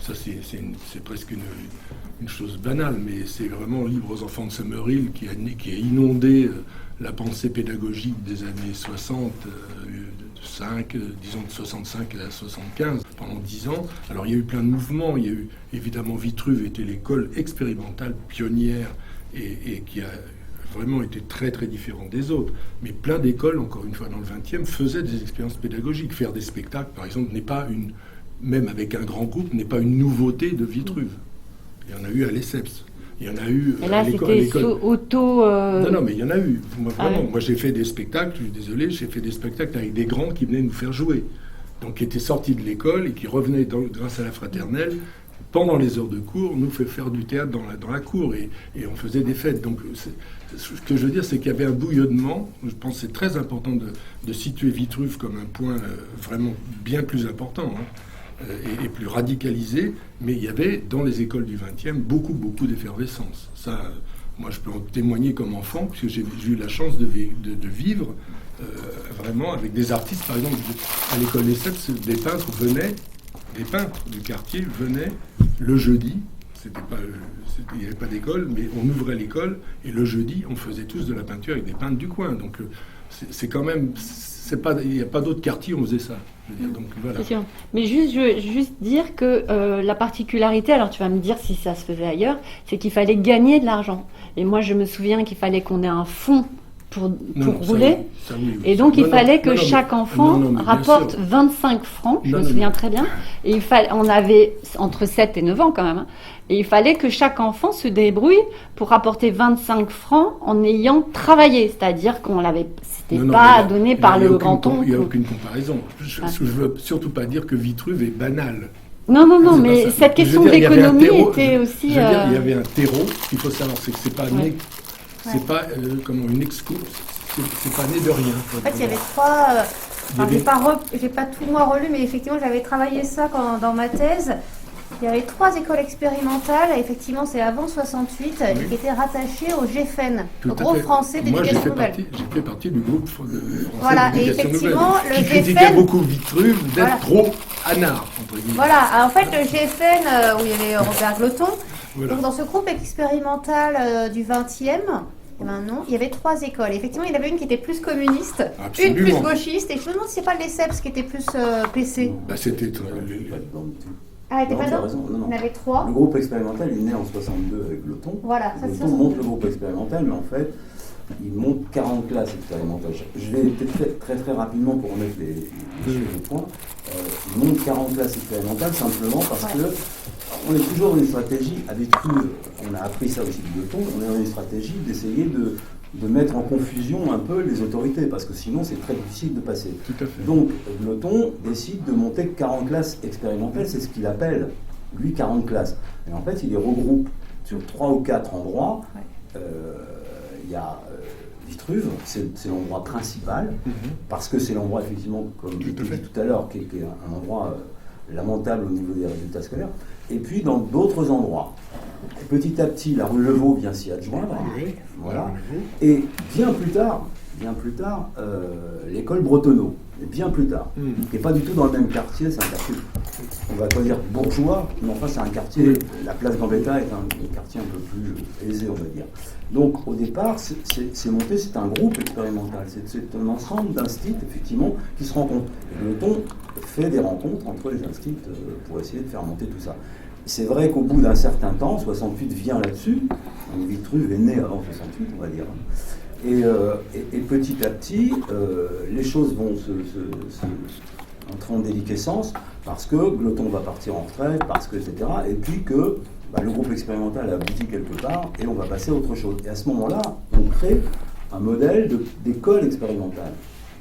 Speaker 4: ça c'est presque une chose banale, mais c'est vraiment Livre aux enfants de Summerhill qui a inondé la pensée pédagogique des années 60, disons de 65 à 75, pendant 10 ans. Alors il y a eu plein de mouvements, il y a eu évidemment Vitruve était l'école expérimentale pionnière et qui a vraiment été très très différent des autres. Mais plein d'écoles, encore une fois dans le 20e, faisaient des expériences pédagogiques. Faire des spectacles, par exemple, n'est pas même avec un grand groupe, n'est pas une nouveauté de Vitruve. Il y en a eu à Lesseps. Il y en a eu
Speaker 1: et là,
Speaker 4: à l'école.
Speaker 1: auto...
Speaker 4: Non, mais il y en a eu. Moi, j'ai fait des spectacles, je suis désolé, j'ai fait des spectacles avec des grands qui venaient nous faire jouer. Donc, qui étaient sortis de l'école et qui revenaient grâce à la Fraternelle, pendant les heures de cours, nous fait faire du théâtre dans la cour et on faisait des fêtes. Donc, ce que je veux dire, c'est qu'il y avait un bouillonnement. Je pense que c'est très important de situer Vitruve comme un point vraiment bien plus important et plus radicalisé. Mais il y avait, dans les écoles du 20e, beaucoup d'effervescence. Ça, moi, je peux en témoigner comme enfant, puisque j'ai eu la chance de vivre vraiment avec des artistes. Par exemple, à l'école des Lesseps, des peintres du quartier venaient le jeudi. Il n'y avait pas d'école, mais on ouvrait l'école et le jeudi, on faisait tous de la peinture avec des peintres du coin. Donc c'est quand même, il n'y a pas d'autres quartiers où on faisait ça. Je veux dire, donc voilà.
Speaker 1: C'est sûr. Mais je veux juste dire que la particularité, alors tu vas me dire si ça se faisait ailleurs, c'est qu'il fallait gagner de l'argent. Et moi, je me souviens qu'il fallait qu'on ait un fonds pour rouler. Oui. Et donc, il fallait que chaque enfant rapporte 25 francs, je me souviens très bien. Et on avait entre 7 et 9 ans quand même. Hein. Et il fallait que chaque enfant se débrouille pour rapporter 25 francs en ayant travaillé. C'est-à-dire qu'on l'avait... C'était pas donné par le grand-oncle.
Speaker 4: Il n'y a aucune comparaison. Je ne veux surtout pas dire que Vitruve est banal.
Speaker 1: Non, mais cette question d'économie était aussi...
Speaker 4: Je veux dire, il y avait un terreau. Il faut savoir, c'est que c'est pas né... C'est pas une excuse, c'est pas né de rien.
Speaker 3: En fait, il y avait trois. J'ai pas tout moi relu, mais effectivement, j'avais travaillé ça dans ma thèse. Il y avait 3 écoles expérimentales. Effectivement, c'est avant 68, qui étaient rattachées au GFN, le groupe français d'éducation nouvelle.
Speaker 4: J'ai fait partie du groupe français
Speaker 3: d'éducation
Speaker 4: nouvelle,
Speaker 3: le
Speaker 4: qui critiquait beaucoup Vitruve d'être trop anard, entre guillemets.
Speaker 3: Voilà, en fait, le GFN, où il y avait Robert Glotton. Voilà. Donc dans ce groupe expérimental du 20e, il y avait 3 écoles. Et effectivement, il y en avait une qui était plus communiste, une plus gauchiste, et je me demande si c'est pas les Lesseps qui était plus PC.
Speaker 4: C'était...
Speaker 3: Ah, il était pas dedans ? Il y en avait 3.
Speaker 12: Le groupe expérimental, il est né en 62 avec Glotton.
Speaker 3: Voilà, ça c'est
Speaker 12: Glotton monte le groupe expérimental, mais en fait, il monte 40 classes expérimentales. Je vais peut-être très rapidement pour remettre les choses au point. Il monte 40 classes expérimentales simplement parce que on est toujours dans une stratégie, avec Vitruve, on a appris ça aussi de Glotton, on est dans une stratégie d'essayer de mettre en confusion un peu les autorités, parce que sinon c'est très difficile de passer.
Speaker 4: Tout à fait.
Speaker 12: Donc Glotton décide de monter 40 classes expérimentales, c'est ce qu'il appelle, lui, 40 classes. Et en fait, il les regroupe sur 3 ou 4 endroits. Il y a Vitruve, c'est l'endroit principal, parce que c'est l'endroit, effectivement, comme je l'ai dit tout à l'heure, qui est un endroit lamentable au niveau des résultats scolaires, et puis dans d'autres endroits. Et petit à petit, la rue Levaux vient s'y adjoindre, voilà. Et bien plus tard, l'école Bretonneau, et bien plus tard, qui n'est pas du tout dans le même quartier, c'est un quartier, on va pas dire bourgeois, mais enfin c'est un quartier, la place Gambetta est un quartier un peu plus aisé, on va dire. Donc au départ, c'est monté, c'est un groupe expérimental, c'est un ensemble d'instituts, effectivement, qui se rencontrent. Et le ton fait des rencontres entre les instituts pour essayer de faire monter tout ça. C'est vrai qu'au bout d'un certain temps, 68 vient là-dessus, donc Vitruve est né avant 68, on va dire. Et petit à petit, les choses vont entrer en déliquescence parce que Gloton va partir en retraite, parce que, etc. Et puis que le groupe expérimental a abouti quelque part et on va passer à autre chose. Et à ce moment-là, on crée un modèle d'école expérimentale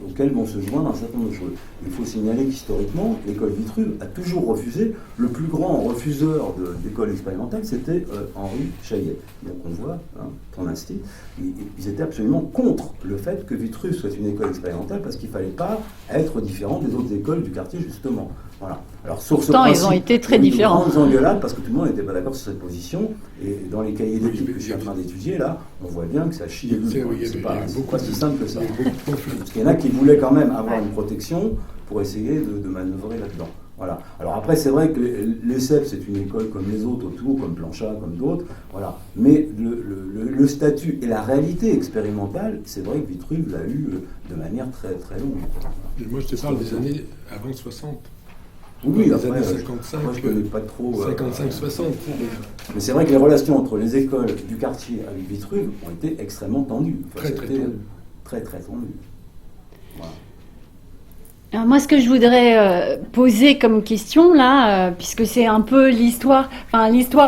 Speaker 12: auquel vont se joindre un certain nombre de choses. Il faut signaler qu'historiquement, l'école Vitruve a toujours refusé. Le plus grand refuseur d'école expérimentale, c'était Henri Chaillet. Donc on voit, pour l'instit, ils étaient absolument contre le fait que Vitruve soit une école expérimentale parce qu'il ne fallait pas être différent des autres écoles du quartier, justement. Voilà. Alors, sur ce principe,
Speaker 1: ils ont été très différents.
Speaker 12: Grandes engueulades parce que tout le monde n'était pas d'accord sur cette position. Et dans les cahiers d'études que je suis en train d'étudier, là, on voit bien que ça chie les bulles. C'est pas si simple que ça. Parce qu'il y en a qui voulaient quand même avoir une protection pour essayer de manœuvrer là-dedans. Voilà. Alors après, c'est vrai que l'ESSEF, c'est une école comme les autres autour, comme Planchat, comme d'autres. Voilà. Mais le statut et la réalité expérimentale, c'est vrai que Vitruve l'a eu de manière très, très longue.
Speaker 4: Et moi, je te parle des années avant 60.
Speaker 12: Oui,
Speaker 4: les
Speaker 12: après,
Speaker 4: années 55,
Speaker 12: moi je connais pas trop.
Speaker 4: 55-60.
Speaker 12: Mais c'est vrai que les relations entre les écoles du quartier avec Vitruve ont été extrêmement tendues.
Speaker 4: Enfin, très tendues.
Speaker 12: Très tendues. Voilà.
Speaker 1: Alors moi, ce que je voudrais poser comme question là, puisque c'est un peu l'histoire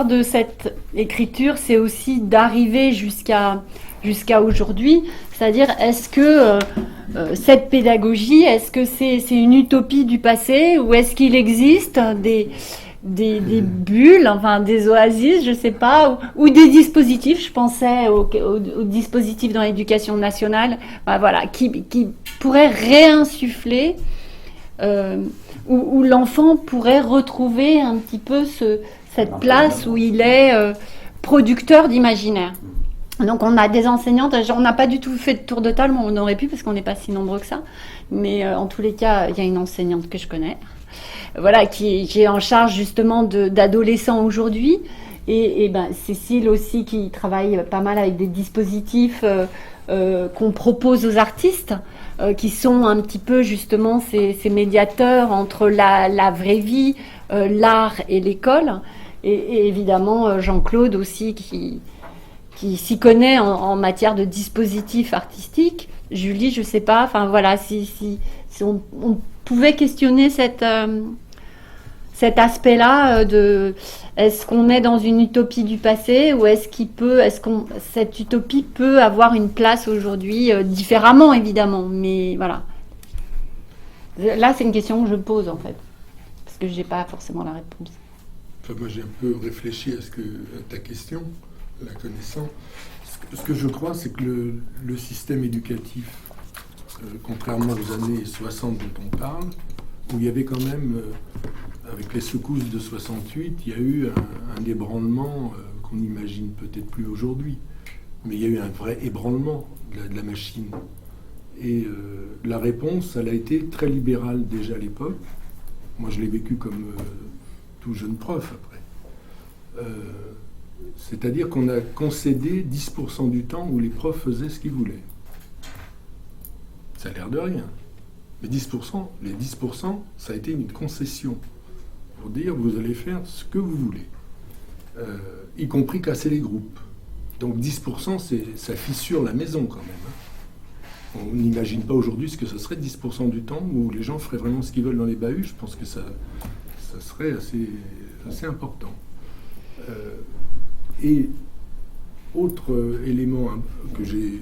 Speaker 1: de cette écriture, c'est aussi d'arriver jusqu'à aujourd'hui. C'est-à-dire, est-ce que cette pédagogie, est-ce que c'est une utopie du passé ou est-ce qu'il existe des bulles, enfin des oasis, je sais pas, ou des dispositifs, je pensais aux dispositifs dans l'éducation nationale, voilà, qui pourraient réinsuffler, où l'enfant pourrait retrouver un petit peu cette place où il est producteur d'imaginaire. Donc on a des enseignantes, on n'a pas du tout fait de tour de table, on aurait pu parce qu'on n'est pas si nombreux que ça, mais en tous les cas, il y a une enseignante que je connais, voilà, qui est en charge justement d'adolescents aujourd'hui, et Cécile aussi qui travaille pas mal avec des dispositifs qu'on propose aux artistes, qui sont un petit peu justement ces médiateurs entre la vraie vie, l'art et l'école, et évidemment Jean-Claude aussi qui s'y connaît en matière de dispositifs artistiques. Julie, je sais pas, enfin voilà, si on pouvait questionner cet aspect-là de est-ce qu'on est dans une utopie du passé ou cette utopie peut avoir une place aujourd'hui différemment évidemment, mais voilà. Là, c'est une question que je pose en fait, parce que j'ai pas forcément la réponse.
Speaker 4: Enfin, moi, j'ai un peu réfléchi à ta question. La connaissant. Ce que je crois, c'est que le système éducatif, contrairement aux années 60 dont on parle, où il y avait quand même, avec les secousses de 68, il y a eu un ébranlement qu'on n'imagine peut-être plus aujourd'hui. Mais il y a eu un vrai ébranlement de la machine. Et la réponse, elle a été très libérale déjà à l'époque. Moi, je l'ai vécu comme tout jeune prof après. C'est-à-dire qu'on a concédé 10% du temps où les profs faisaient ce qu'ils voulaient. Ça a l'air de rien. Mais les 10%, ça a été une concession pour dire vous allez faire ce que vous voulez, y compris casser les groupes. Donc 10%, ça fissure la maison quand même. On n'imagine pas aujourd'hui ce que ce serait 10% du temps où les gens feraient vraiment ce qu'ils veulent dans les bahuts. Je pense que ça serait assez important. Et autre élément que j'ai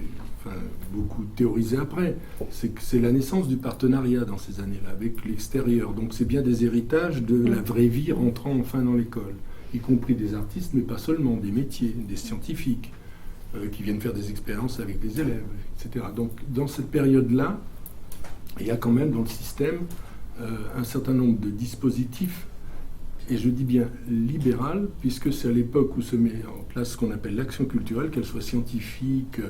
Speaker 4: beaucoup théorisé après, c'est que c'est la naissance du partenariat dans ces années-là avec l'extérieur. Donc c'est bien des héritages de la vraie vie rentrant enfin dans l'école, y compris des artistes, mais pas seulement, des métiers, des scientifiques qui viennent faire des expériences avec des élèves, etc. Donc dans cette période-là, il y a quand même dans le système un certain nombre de dispositifs, et je dis bien libéral, puisque c'est à l'époque où se met en place ce qu'on appelle l'action culturelle, qu'elle soit scientifique,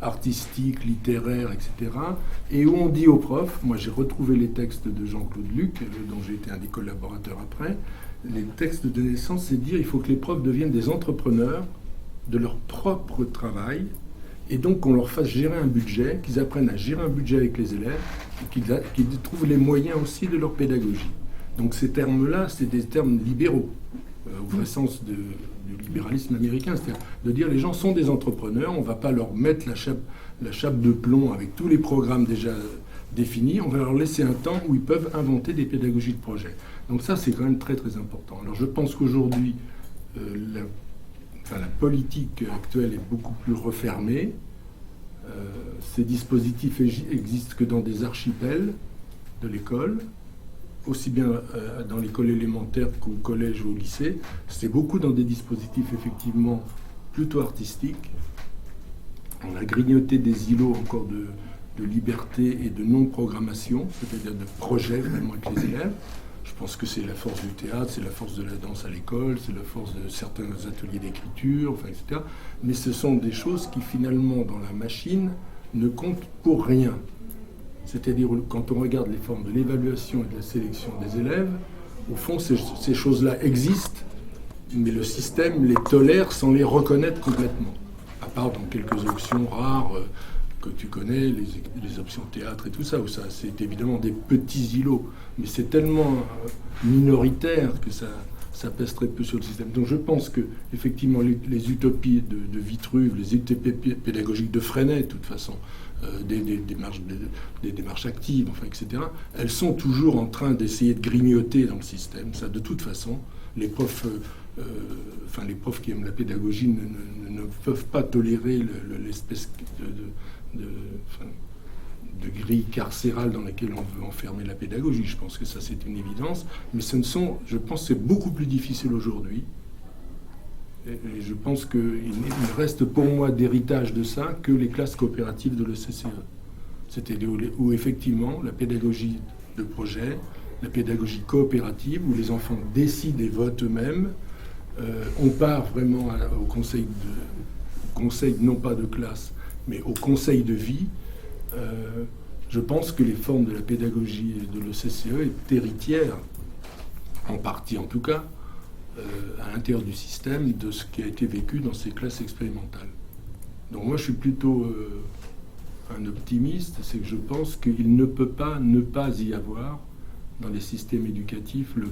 Speaker 4: artistique, littéraire, etc. Et où on dit aux profs, moi j'ai retrouvé les textes de Jean-Claude Luc, dont j'ai été un des collaborateurs après, les textes de naissance, c'est dire il faut que les profs deviennent des entrepreneurs de leur propre travail, et donc qu'on leur fasse gérer un budget, qu'ils apprennent à gérer un budget avec les élèves, et qu'ils trouvent les moyens aussi de leur pédagogie. Donc ces termes-là, c'est des termes libéraux, au vrai sens du libéralisme américain, c'est-à-dire de dire les gens sont des entrepreneurs, on ne va pas leur mettre la chape de plomb avec tous les programmes déjà définis, on va leur laisser un temps où ils peuvent inventer des pédagogies de projet. Donc ça, c'est quand même très très important. Alors je pense qu'aujourd'hui, la politique actuelle est beaucoup plus refermée. Ces dispositifs existent que dans des archipels de l'école, aussi bien dans l'école élémentaire qu'au collège ou au lycée. C'est beaucoup dans des dispositifs effectivement plutôt artistiques. On a grignoté des îlots encore de liberté et de non-programmation, c'est-à-dire de projets vraiment avec les élèves. Je pense que c'est la force du théâtre, c'est la force de la danse à l'école, c'est la force de certains ateliers d'écriture, enfin, etc. Mais ce sont des choses qui finalement, dans la machine, ne comptent pour rien. C'est-à-dire, quand on regarde les formes de l'évaluation et de la sélection des élèves, au fond, ces choses-là existent, mais le système les tolère sans les reconnaître complètement. À part dans quelques options rares que tu connais, les options théâtre et tout ça, où ça, c'est évidemment des petits îlots, mais c'est tellement minoritaire que ça pèse très peu sur le système. Donc je pense que effectivement les utopies de Vitruve, les utopies pédagogiques de Freinet, de toute façon, des démarches actives, enfin, etc., elles sont toujours en train d'essayer de grignoter dans le système. Ça, de toute façon, les profs qui aiment la pédagogie ne peuvent pas tolérer l'espèce de grille carcérale dans laquelle on veut enfermer la pédagogie. Je pense que ça, c'est une évidence. Mais je pense que c'est beaucoup plus difficile aujourd'hui. Et je pense qu'il reste pour moi d'héritage de ça que les classes coopératives de l'ECCE. C'est-à-dire où effectivement la pédagogie de projet, la pédagogie coopérative, où les enfants décident et votent eux-mêmes. On part vraiment au conseil non pas de classe, mais au conseil de vie. Je pense que les formes de la pédagogie de l'ECCE est héritière, en partie en tout cas, à l'intérieur du système, de ce qui a été vécu dans ces classes expérimentales. Donc moi je suis plutôt un optimiste, c'est que je pense qu'il ne peut pas ne pas y avoir dans les systèmes éducatifs le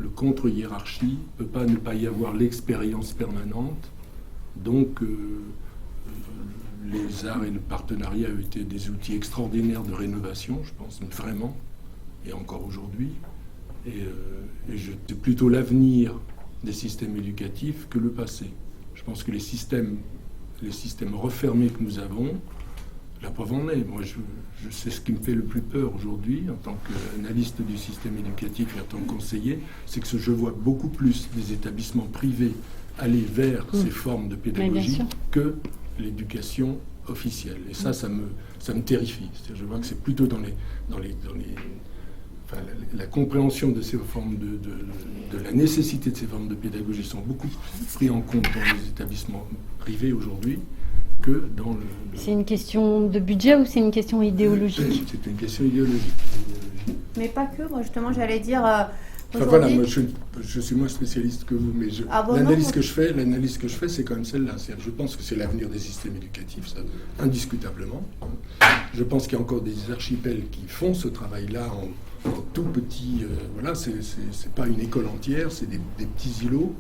Speaker 4: contre-hiérarchie, il ne peut pas ne pas y avoir l'expérience permanente. Donc les arts et le partenariat ont été des outils extraordinaires de rénovation, je pense, vraiment, et encore aujourd'hui. Et c'est plutôt l'avenir des systèmes éducatifs que le passé. Je pense que les systèmes refermés que nous avons, la preuve en est. Moi, je sais ce qui me fait le plus peur aujourd'hui, en tant qu'analyste du système éducatif et en tant que conseiller, c'est que je vois beaucoup plus des établissements privés aller vers ces formes de pédagogie que l'éducation officielle. Et ça me terrifie. Je vois que c'est plutôt la compréhension de ces formes de la nécessité de ces formes de pédagogie sont beaucoup pris en compte dans les établissements privés aujourd'hui que dans le...
Speaker 1: C'est une question de budget ou c'est une question idéologique ?
Speaker 4: C'est une question idéologique.
Speaker 3: Mais pas que, moi justement j'allais dire...
Speaker 4: voilà, moi, je suis moins spécialiste que vous, mais l'analyse que je fais, c'est quand même celle-là. Je pense que c'est l'avenir des systèmes éducatifs, ça, indiscutablement. Je pense qu'il y a encore des archipels qui font ce travail-là en tout petit. Voilà, c'est pas une école entière, c'est des petits îlots.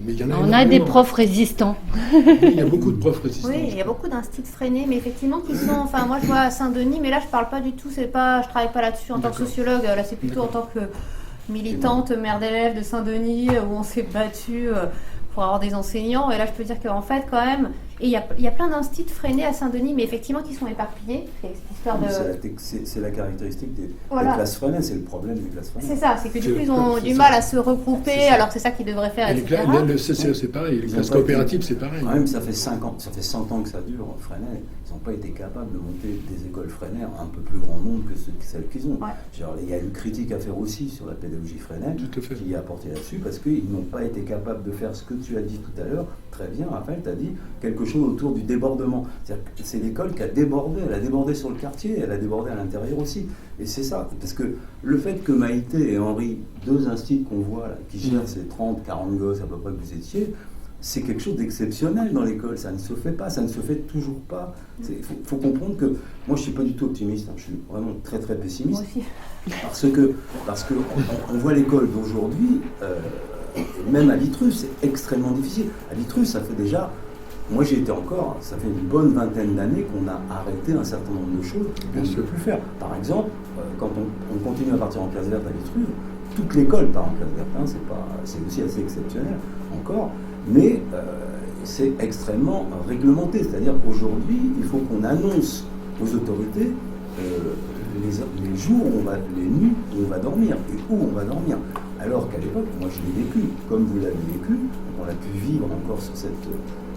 Speaker 4: Mais il y en a
Speaker 1: on a des profs résistants.
Speaker 4: Oui, il y a beaucoup de profs résistants.
Speaker 3: Oui, il y a beaucoup d'instituts freinés, mais effectivement qui sont... Enfin, moi je vois à Saint-Denis, mais là je parle pas du tout, je travaille pas là-dessus en tant que sociologue, là c'est plutôt en tant que militante, mère d'élèves de Saint-Denis, où on s'est battu pour avoir des enseignants. Et là je peux dire qu'en fait quand même, Et il y a plein d'instituts freinés à Saint-Denis, mais effectivement qui sont éparpillés. C'est cette histoire de...
Speaker 12: C'est la caractéristique des classes freinées, c'est le problème des classes freinées.
Speaker 3: C'est ça, c'est que du coup ils ont du mal à se regrouper, alors que c'est ça qu'ils devraient faire, etc.
Speaker 4: Le CCE c'est pareil, les classes coopératives c'est pareil.
Speaker 12: Même ça fait 100 ans que ça dure, Freinet. Ils n'ont pas été capables de monter des écoles Freinet un peu plus grand nombre que celles qu'ils ont. Genre, il y a une critique à faire aussi sur la pédagogie Freinet qui est apportée là-dessus parce qu'ils n'ont pas été capables de faire ce que tu as dit tout à l'heure. Très bien, Raphaël, tu as dit quelque chose autour du débordement. C'est-à-dire que c'est l'école qui a débordé. Elle a débordé sur le quartier, elle a débordé à l'intérieur aussi. Et c'est ça. Parce que le fait que Maïté et Henri, deux instituts qu'on voit là, qui gèrent ces 30, 40 gosses à peu près que vous étiez, c'est quelque chose d'exceptionnel dans l'école. Ça ne se fait pas, ça ne se fait toujours pas. Il faut comprendre que moi, je ne suis pas du tout optimiste. Je suis vraiment très, très pessimiste.
Speaker 3: Moi aussi.
Speaker 12: Parce que on voit l'école d'aujourd'hui, même à Vitruve, c'est extrêmement difficile. À Vitruve, ça fait déjà... Moi, j'y étais encore, ça fait une bonne vingtaine d'années qu'on a arrêté un certain nombre de choses qu'on ne peut plus faire. Par exemple, quand on continue à partir en classe verte à Vitruve, toute l'école part en classe verte. C'est aussi assez exceptionnel encore. Mais c'est extrêmement réglementé. C'est-à-dire qu'aujourd'hui, il faut qu'on annonce aux autorités les jours, les nuits où on va dormir et où on va dormir. Alors qu'à l'époque, moi je l'ai vécu, comme vous l'avez vécu, on a pu vivre encore sur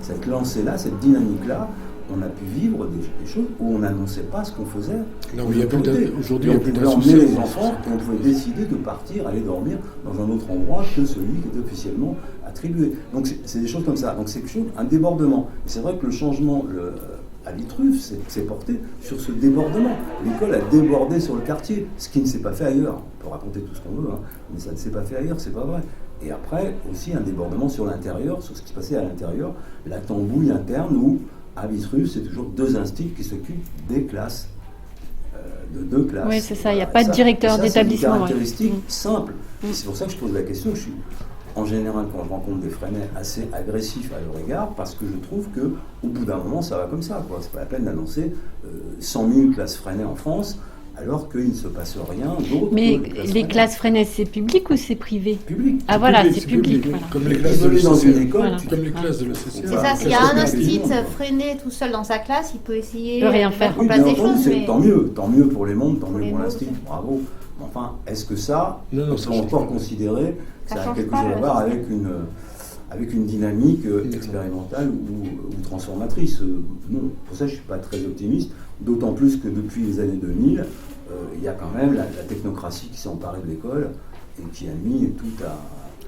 Speaker 12: cette lancée-là, cette dynamique-là, on a pu vivre des choses où on n'annonçait pas ce qu'on faisait.
Speaker 4: Non, mais aujourd'hui, il y a plus
Speaker 12: on pouvait emmener les enfants et on pouvait décider de partir, aller dormir dans un autre endroit que celui qui était officiellement attribué. Donc c'est des choses comme ça. Donc c'est quelque chose, un débordement. Et c'est vrai que le changement à Vitruve s'est porté sur ce débordement. L'école a débordé sur le quartier, ce qui ne s'est pas fait ailleurs. On peut raconter tout ce qu'on veut, mais ça ne s'est pas fait ailleurs, c'est pas vrai. Et après, aussi un débordement sur l'intérieur, sur ce qui se passait à l'intérieur, la tambouille interne où, à Vitruve, c'est toujours deux instituts qui s'occupent des classes, de deux classes.
Speaker 1: Oui, c'est ça, il n'y a pas de directeur d'établissement.
Speaker 12: C'est une caractéristique simple. C'est pour ça que je pose la question. Je suis, en général, quand je rencontre des Freinais, assez agressif à leur égard, parce que je trouve qu'au bout d'un moment, ça va comme ça. C'est pas la peine d'annoncer 100 000 classes Freinais en France, alors qu'il ne se passe rien d'autre.
Speaker 1: Mais les classes Freinet, c'est public ou c'est privé?
Speaker 12: Public.
Speaker 1: Ah voilà, c'est public. Voilà.
Speaker 4: Comme les classes de l'ECCA.
Speaker 1: Voilà.
Speaker 4: Comme les classes de l'ECCA.
Speaker 3: C'est ça, s'il y a un institut Freinet tout seul dans sa classe, il peut essayer
Speaker 1: de rien faire.
Speaker 3: En place des choses. Mais...
Speaker 12: Tant mieux pour les mondes, tant mieux pour l'institut. Bravo. Enfin, est-ce que ça, on peut encore considérer que ça a quelque chose à voir avec une dynamique expérimentale ou transformatrice? Non, pour ça je ne suis pas très optimiste, d'autant plus que depuis les années 2000, il y a quand même la technocratie qui s'est emparée de l'école et qui a mis tout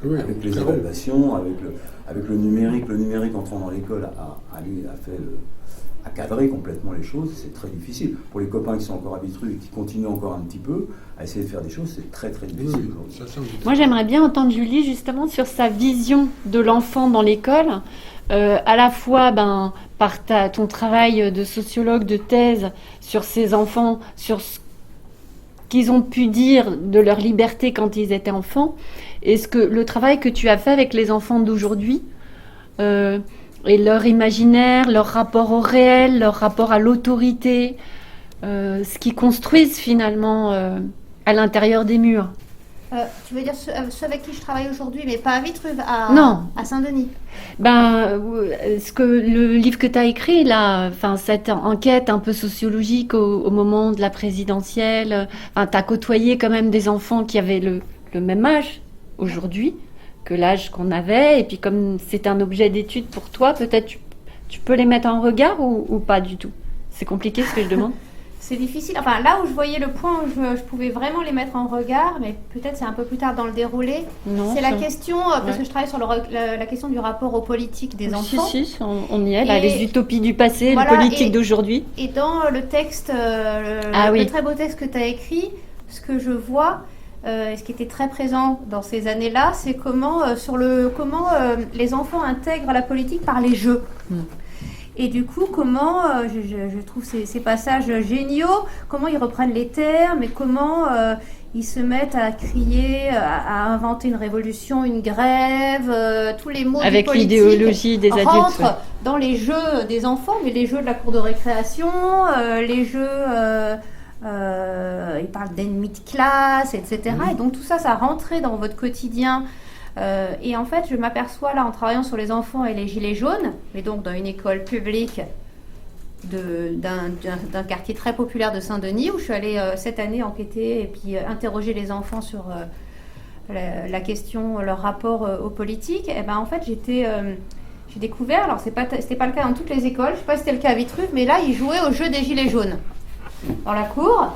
Speaker 12: avec les évaluations, avec le numérique. Le numérique entrant dans l'école a cadré complètement les choses. C'est très difficile. Pour les copains qui sont encore à Vitruve et qui continuent encore un petit peu à essayer de faire des choses, c'est très très difficile.
Speaker 1: Moi j'aimerais bien entendre Julie justement sur sa vision de l'enfant dans l'école, à la fois par ton travail de sociologue de thèse sur ces enfants, sur ce qu'ils ont pu dire de leur liberté quand ils étaient enfants, et le travail que tu as fait avec les enfants d'aujourd'hui, et leur imaginaire, leur rapport au réel, leur rapport à l'autorité, ce qu'ils construisent finalement à l'intérieur des murs.
Speaker 3: Tu veux dire ceux avec qui je travaille aujourd'hui, mais pas à Vitruve, à Saint-Denis? Le livre que tu as écrit, là, cette enquête un peu sociologique au moment de la présidentielle, tu as côtoyé quand même des enfants qui avaient le même âge aujourd'hui que l'âge qu'on avait, et puis comme c'est un objet d'étude pour toi, peut-être tu peux les mettre en regard ou pas du tout? C'est compliqué ce que je demande. C'est difficile. Enfin, là où je voyais le point où je pouvais vraiment les mettre en regard, mais peut-être c'est un peu plus tard dans le déroulé, c'est la question, parce que je travaille sur la question du rapport aux politiques des enfants.
Speaker 1: Si, on y est, là, les utopies du passé, les politiques d'aujourd'hui.
Speaker 3: Et dans le texte, le très beau texte que tu as écrit, ce que je vois, ce qui était très présent dans ces années-là, c'est comment les enfants intègrent la politique par les jeux. Et du coup, comment, je trouve ces passages géniaux, comment ils reprennent les termes et comment ils se mettent à crier, à inventer une révolution, une grève, tous les mots
Speaker 1: avec
Speaker 3: du politique
Speaker 1: l'idéologie des adultes
Speaker 3: rentrent dans les jeux des enfants, mais les jeux de la cour de récréation, les jeux... ils parlent d'ennemis de classe, etc. Et donc tout ça, ça rentrait dans votre quotidien Et en fait, je m'aperçois là en travaillant sur les enfants et les gilets jaunes, mais donc dans une école publique d'un quartier très populaire de Saint-Denis, où je suis allée cette année enquêter et puis interroger les enfants sur la question, leur rapport aux politiques. Et ben en fait, j'ai découvert, alors c'était pas le cas dans toutes les écoles, je sais pas si c'était le cas à Vitruve, mais là ils jouaient au jeu des gilets jaunes dans la cour,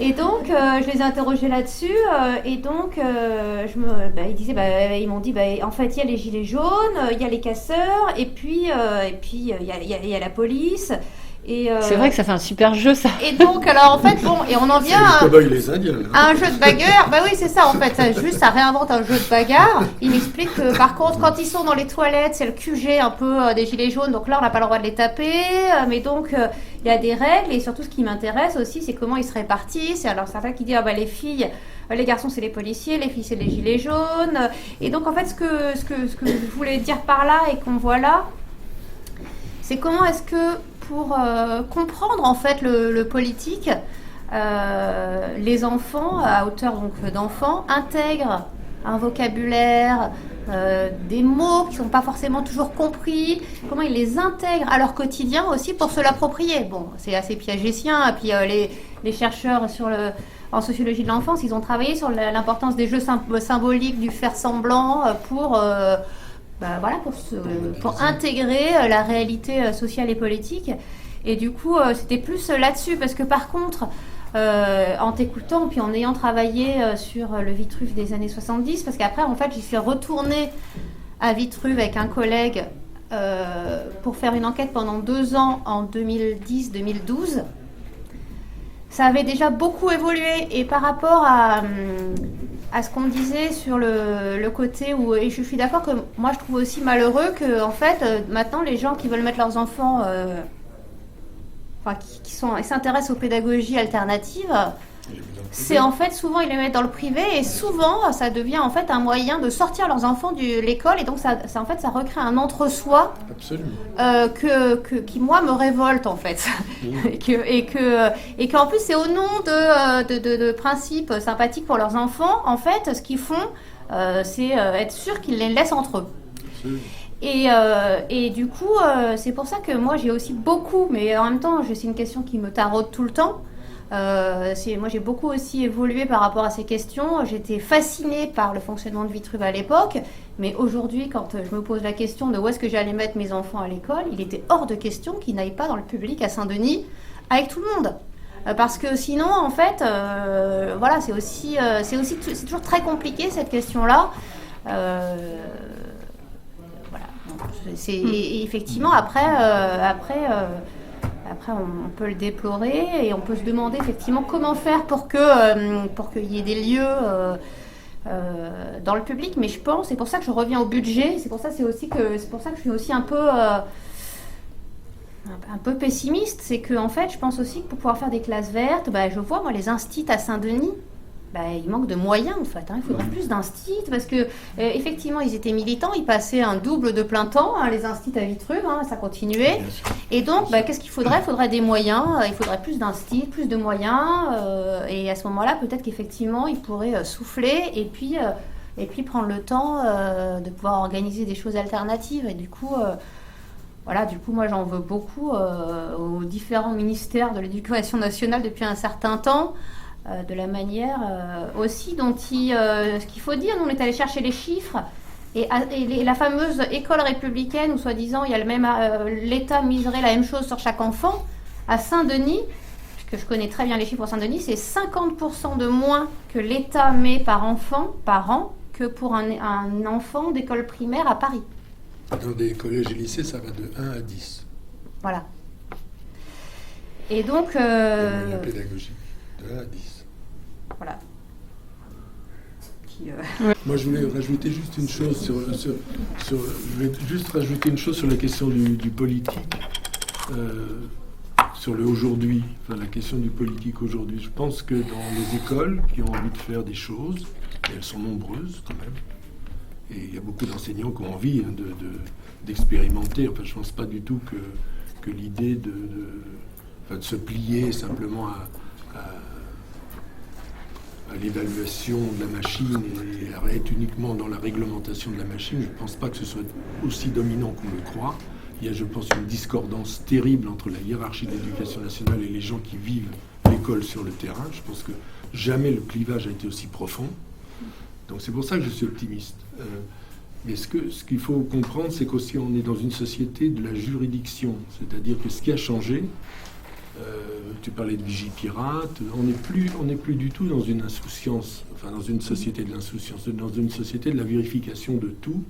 Speaker 3: et donc je les ai interrogés là-dessus, et donc ils disaient, ils m'ont dit, en fait il y a les gilets jaunes, il y a les casseurs, et puis il y a la police.
Speaker 1: C'est vrai que ça fait un super jeu, ça.
Speaker 3: Et donc, alors en fait, et on en vient
Speaker 4: à
Speaker 3: un jeu de bagarre. Bah oui, c'est ça en fait. Ça réinvente un jeu de bagarre. Il m'explique que par contre, quand ils sont dans les toilettes, c'est le QG un peu des gilets jaunes. Donc là, on n'a pas le droit de les taper. Mais donc, il y a des règles. Et surtout, ce qui m'intéresse aussi, c'est comment ils se répartissent. Alors, certains qui disent, les filles, les garçons, c'est les policiers, les filles, c'est les gilets jaunes. Et donc, en fait, ce que je voulais dire par là et qu'on voit là, c'est comment est-ce que pour comprendre en fait le politique, les enfants, à hauteur donc d'enfants, intègrent un vocabulaire, des mots qui ne sont pas forcément toujours compris, comment ils les intègrent à leur quotidien aussi pour se l'approprier. Bon, c'est assez piagétien, et puis les chercheurs en sociologie de l'enfance, ils ont travaillé sur l'importance des jeux symboliques, du faire semblant pour intégrer la réalité sociale et politique. Et du coup, c'était plus là-dessus, parce que par contre, en t'écoutant, puis en ayant travaillé sur le Vitruve des années 70, parce qu'après, en fait, j'y suis retournée à Vitruve avec un collègue pour faire une enquête pendant 2 ans, en 2010-2012. Ça avait déjà beaucoup évolué, et par rapport à ce qu'on disait sur le côté où, et je suis d'accord que moi je trouve aussi malheureux que en fait maintenant les gens qui veulent mettre leurs enfants qui s'intéressent aux pédagogies alternatives, c'est en fait souvent ils les mettent dans le privé, et souvent ça devient en fait un moyen de sortir leurs enfants de l'école, et donc ça recrée un entre-soi qui moi me révolte en fait. et qu'en plus c'est au nom de principes sympathiques pour leurs enfants, en fait ce qu'ils font c'est être sûr qu'ils les laissent entre eux. Et du coup c'est pour ça que moi j'ai aussi beaucoup, mais en même temps c'est une question qui me taraude tout le temps. Moi j'ai beaucoup aussi évolué par rapport à ces questions. J'étais fascinée par le fonctionnement de Vitruve à l'époque, mais aujourd'hui quand je me pose la question de où est-ce que j'allais mettre mes enfants à l'école, il était hors de question qu'ils n'aillent pas dans le public à Saint-Denis avec tout le monde, parce que sinon en fait c'est toujours très compliqué cette question-là. Et effectivement après on peut le déplorer, et on peut se demander effectivement comment faire pour qu'il y ait des lieux dans le public. Mais je pense, c'est pour ça que je reviens au budget, c'est pour ça que je suis aussi un peu pessimiste, c'est que en fait je pense aussi que pour pouvoir faire des classes vertes, je vois moi les instituts à Saint-Denis, il manque de moyens en fait, il faudrait plus d'instituts, parce que effectivement ils étaient militants, ils passaient un double de plein temps, les instituts à Vitruve, ça continuait, et donc qu'est-ce qu'il faudrait ? Il faudrait des moyens, il faudrait plus d'instituts, plus de moyens, et à ce moment-là peut-être qu'effectivement ils pourraient souffler et puis prendre le temps de pouvoir organiser des choses alternatives. Et du coup moi j'en veux beaucoup aux différents ministères de l'Éducation nationale depuis un certain temps, de la manière aussi dont ce qu'il faut dire, nous on est allé chercher les chiffres, et la fameuse école républicaine où soi-disant il y a l'État miserait la même chose sur chaque enfant, à Saint-Denis, puisque je connais très bien les chiffres à Saint-Denis, c'est 50% de moins que l'État met par enfant par an que pour un enfant d'école primaire à Paris.
Speaker 4: Dans des collèges et lycées, ça va de 1 à 10.
Speaker 3: Voilà. Et donc
Speaker 4: la pédagogie de 1 à 10.
Speaker 3: Voilà.
Speaker 4: Moi, je voulais rajouter juste une chose sur la question du politique, sur le aujourd'hui, la question du politique aujourd'hui. Je pense que dans les écoles qui ont envie de faire des choses, et elles sont nombreuses quand même, et il y a beaucoup d'enseignants qui ont envie d'expérimenter. Enfin, je ne pense pas du tout que l'idée de se plier simplement à l'évaluation de la machine et arrête uniquement dans la réglementation de la machine. Je ne pense pas que ce soit aussi dominant qu'on le croit. Il y a, je pense, une discordance terrible entre la hiérarchie de l'éducation nationale et les gens qui vivent l'école sur le terrain. Je pense que jamais le clivage a été aussi profond. Donc c'est pour ça que je suis optimiste. Mais ce qu'il faut comprendre, c'est qu'aussi on est dans une société de la juridiction. C'est-à-dire que ce qui a changé, tu parlais de Vigipirate, on n'est plus du tout dans une insouciance, enfin dans une société de l'insouciance, dans une société de la vérification de tout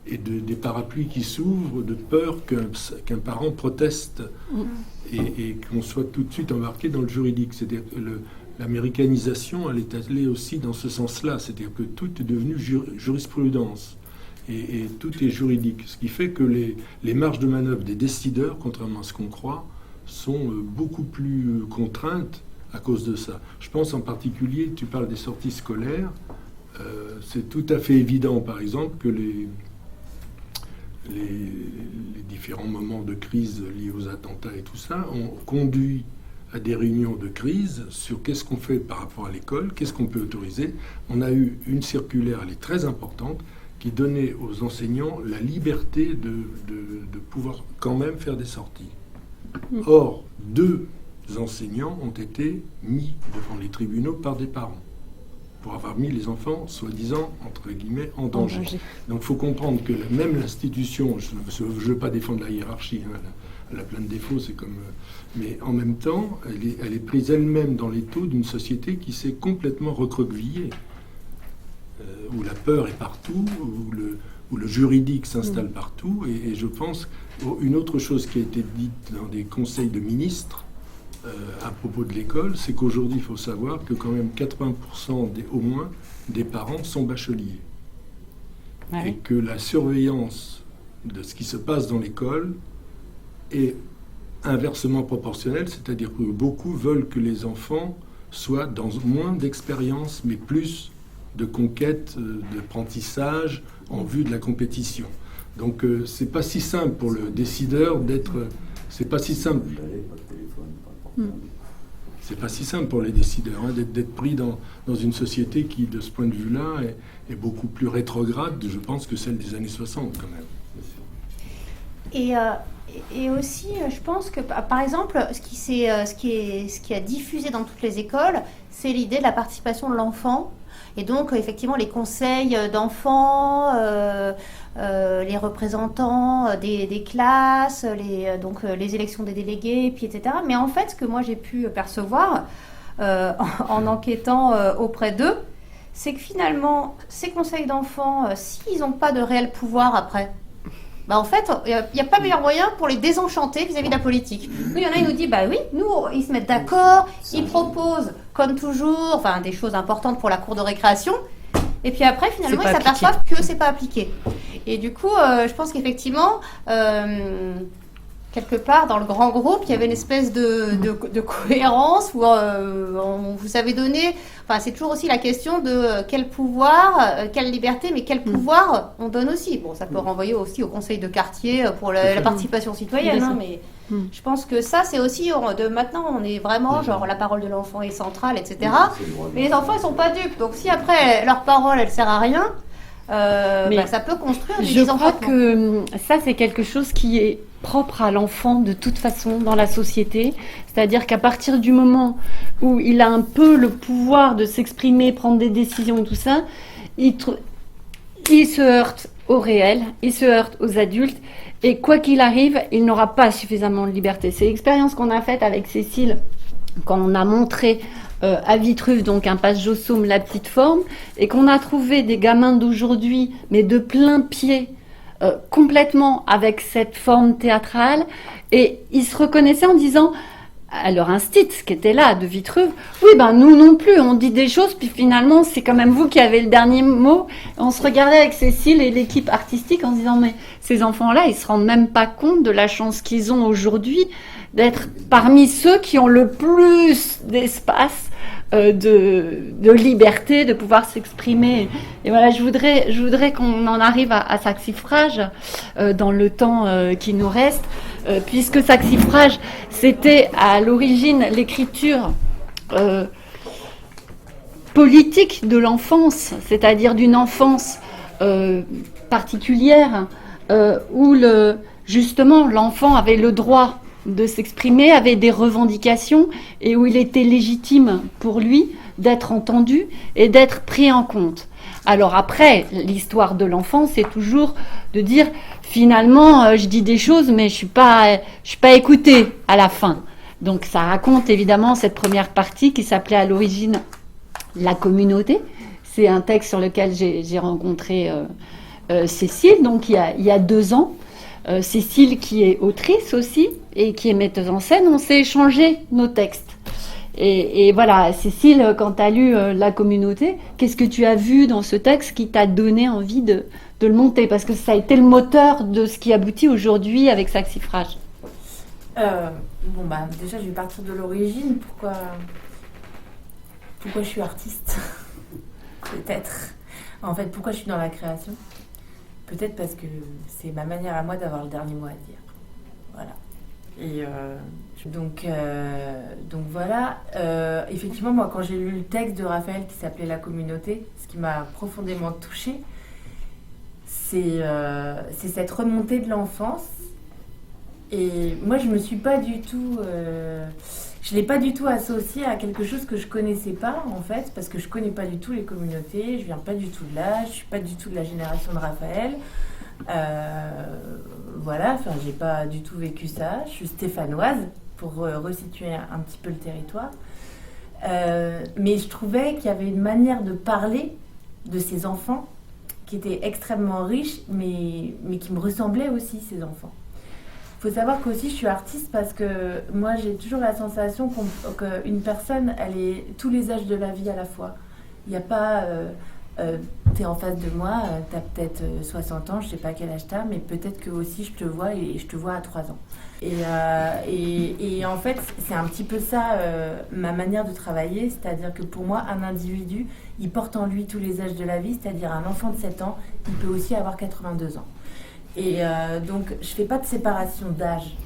Speaker 4: et des parapluies qui s'ouvrent, de peur qu'un parent proteste et qu'on soit tout de suite embarqué dans le juridique. C'est-à-dire que l'américanisation, elle est allée aussi dans ce sens-là. C'est-à-dire que tout est devenu jurisprudence et tout est juridique. Ce qui fait que les marges de manœuvre des décideurs, contrairement à ce qu'on croit, sont beaucoup plus contraintes à cause de ça. Je pense en particulier, tu parles des sorties scolaires, c'est tout à fait évident, par exemple, que les différents moments de crise liés aux attentats et tout ça ont conduit à des réunions de crise sur qu'est-ce qu'on fait par rapport à l'école, qu'est-ce qu'on peut autoriser. On a eu une circulaire, elle est très importante, qui donnait aux enseignants la liberté de pouvoir quand même faire des sorties. Or, 2 enseignants ont été mis devant les tribunaux par des parents pour avoir mis les enfants, soi-disant, entre guillemets, en danger. Donc il faut comprendre que même l'institution, je ne veux pas défendre la hiérarchie, hein, elle a plein de défauts, c'est comme... mais en même temps, elle est prise elle-même dans les taux d'une société qui s'est complètement recroquevillée, où la peur est partout, où le juridique s'installe partout, et je pense une autre chose qui a été dite dans des conseils de ministres à propos de l'école, c'est qu'aujourd'hui, il faut savoir que quand même 80% au moins des parents sont bacheliers. Ah oui. Et que la surveillance de ce qui se passe dans l'école est inversement proportionnelle, c'est-à-dire que beaucoup veulent que les enfants soient dans moins d'expérience, mais plus de conquête, d'apprentissage en vue de la compétition. Donc c'est pas si simple pour le décideur d'être... C'est pas si simple. C'est pas si simple pour les décideurs d'être pris dans une société qui, de ce point de vue-là, est beaucoup plus rétrograde, je pense, que celle des années 60 quand même.
Speaker 3: Et aussi, je pense que, par exemple, ce qui a diffusé dans toutes les écoles, c'est l'idée de la participation de l'enfant. Et donc, effectivement, les conseils d'enfants, les représentants des classes, les élections des délégués, puis etc. Mais en fait, ce que moi j'ai pu percevoir en enquêtant auprès d'eux, c'est que finalement, ces conseils d'enfants, s'ils n'ont pas de réel pouvoir après, en fait, il n'y a pas meilleur moyen pour les désenchanter vis-à-vis de la politique. Nous, il y en a, ils nous disent, oui, nous, ils se mettent d'accord, ils proposent, comme toujours, des choses importantes pour la cour de récréation, et puis après, finalement, ils s'aperçoivent que c'est pas appliqué. Et du coup, je pense qu'effectivement, quelque part, dans le grand groupe, il y avait une espèce de cohérence où on vous avait donné... c'est toujours aussi la question de quel pouvoir, quelle liberté, mais quel pouvoir on donne aussi. Bon, ça peut renvoyer aussi au conseil de quartier pour la participation citoyenne, mais je pense que ça, c'est aussi... maintenant, on est vraiment, la parole de l'enfant est centrale, etc. Mais les enfants, ils sont pas dupes. Donc, si après, leur parole, elle sert à rien, ça peut construire du désenchantement.
Speaker 1: Je crois que ça, c'est quelque chose qui est propre à l'enfant de toute façon dans la société, c'est-à-dire qu'à partir du moment où il a un peu le pouvoir de s'exprimer, prendre des décisions et tout ça, il se heurte au réel, il se heurte aux adultes, et quoi qu'il arrive, il n'aura pas suffisamment de liberté. C'est l'expérience qu'on a faite avec Cécile quand on a montré à Vitruve, donc un passe Jossaume, la petite forme, et qu'on a trouvé des gamins d'aujourd'hui, mais de plein pied, complètement avec cette forme théâtrale, et ils se reconnaissaient en disant à leur instit qui était là de Vitruve, oui nous non plus, on dit des choses puis finalement c'est quand même vous qui avez le dernier mot. On se regardait avec Cécile et l'équipe artistique en se disant mais ces enfants-là ils se rendent même pas compte de la chance qu'ils ont aujourd'hui d'être parmi ceux qui ont le plus d'espace, de liberté, de pouvoir s'exprimer. Et voilà, je voudrais qu'on en arrive à Saxifrage dans le temps qui nous reste, puisque Saxifrage, c'était à l'origine l'écriture politique de l'enfance, c'est-à-dire d'une enfance particulière où justement l'enfant avait le droit de s'exprimer, avait des revendications et où il était légitime pour lui d'être entendu et d'être pris en compte. Alors après, l'histoire de l'enfant, c'est toujours de dire finalement je dis des choses mais je suis pas écoutée à la fin. Donc ça raconte évidemment cette première partie qui s'appelait à l'origine La communauté. C'est un texte sur lequel j'ai rencontré Cécile, donc il y a 2 ans. Cécile qui est autrice aussi et qui est metteuse en scène, on s'est échangé nos textes. Et voilà, Cécile, quand tu as lu La communauté, qu'est-ce que tu as vu dans ce texte qui t'a donné envie de le monter? Parce que ça a été le moteur de ce qui aboutit aujourd'hui avec Saxifrage.
Speaker 2: Déjà, je vais partir de l'origine. Pourquoi je suis artiste? Peut-être. En fait, pourquoi je suis dans la création? Peut-être parce que c'est ma manière à moi d'avoir le dernier mot à dire. Voilà. Et donc voilà. Effectivement, moi, quand j'ai lu le texte de Raphaël qui s'appelait La communauté, ce qui m'a profondément touchée, c'est cette remontée de l'enfance. Et moi, je me suis pas du tout... je l'ai pas du tout associé à quelque chose que je connaissais pas, en fait, parce que je connais pas du tout les communautés, je viens pas du tout de là, je suis pas du tout de la génération de Raphaël. Voilà, enfin, j'ai pas du tout vécu ça. Je suis stéphanoise, pour resituer un petit peu le territoire. Mais je trouvais qu'il y avait une manière de parler de ces enfants qui était extrêmement riche, mais qui me ressemblait aussi, ces enfants. Il faut savoir qu'aussi je suis artiste parce que moi j'ai toujours la sensation qu'une personne, elle est tous les âges de la vie à la fois. Il n'y a pas... t'es en face de moi, t'as peut-être 60 ans, je sais pas quel âge t'as, mais peut-être que aussi je te vois et je te vois à 3 ans. Et en fait, c'est un petit peu ça ma manière de travailler, c'est-à-dire que pour moi, un individu, il porte en lui tous les âges de la vie, c'est-à-dire un enfant de 7 ans, il peut aussi avoir 82 ans. Et donc, je fais pas de séparation d'âge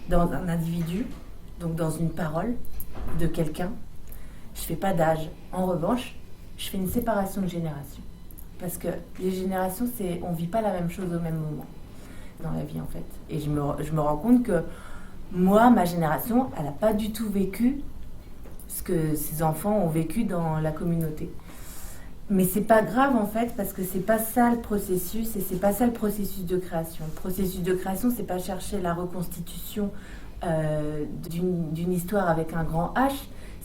Speaker 2: dans un individu, donc dans une parole de quelqu'un. Je fais pas d'âge. En revanche, je fais une séparation de génération. Parce que les générations, on vit pas la même chose au même moment dans la vie, en fait. Et je me rends compte que moi, ma génération, elle n'a pas du tout vécu ce que ces enfants ont vécu dans la communauté. Mais c'est pas grave, en fait, parce que c'est pas ça le processus, et c'est pas ça le processus de création. Le processus de création, c'est pas chercher la reconstitution d'une histoire avec un grand H,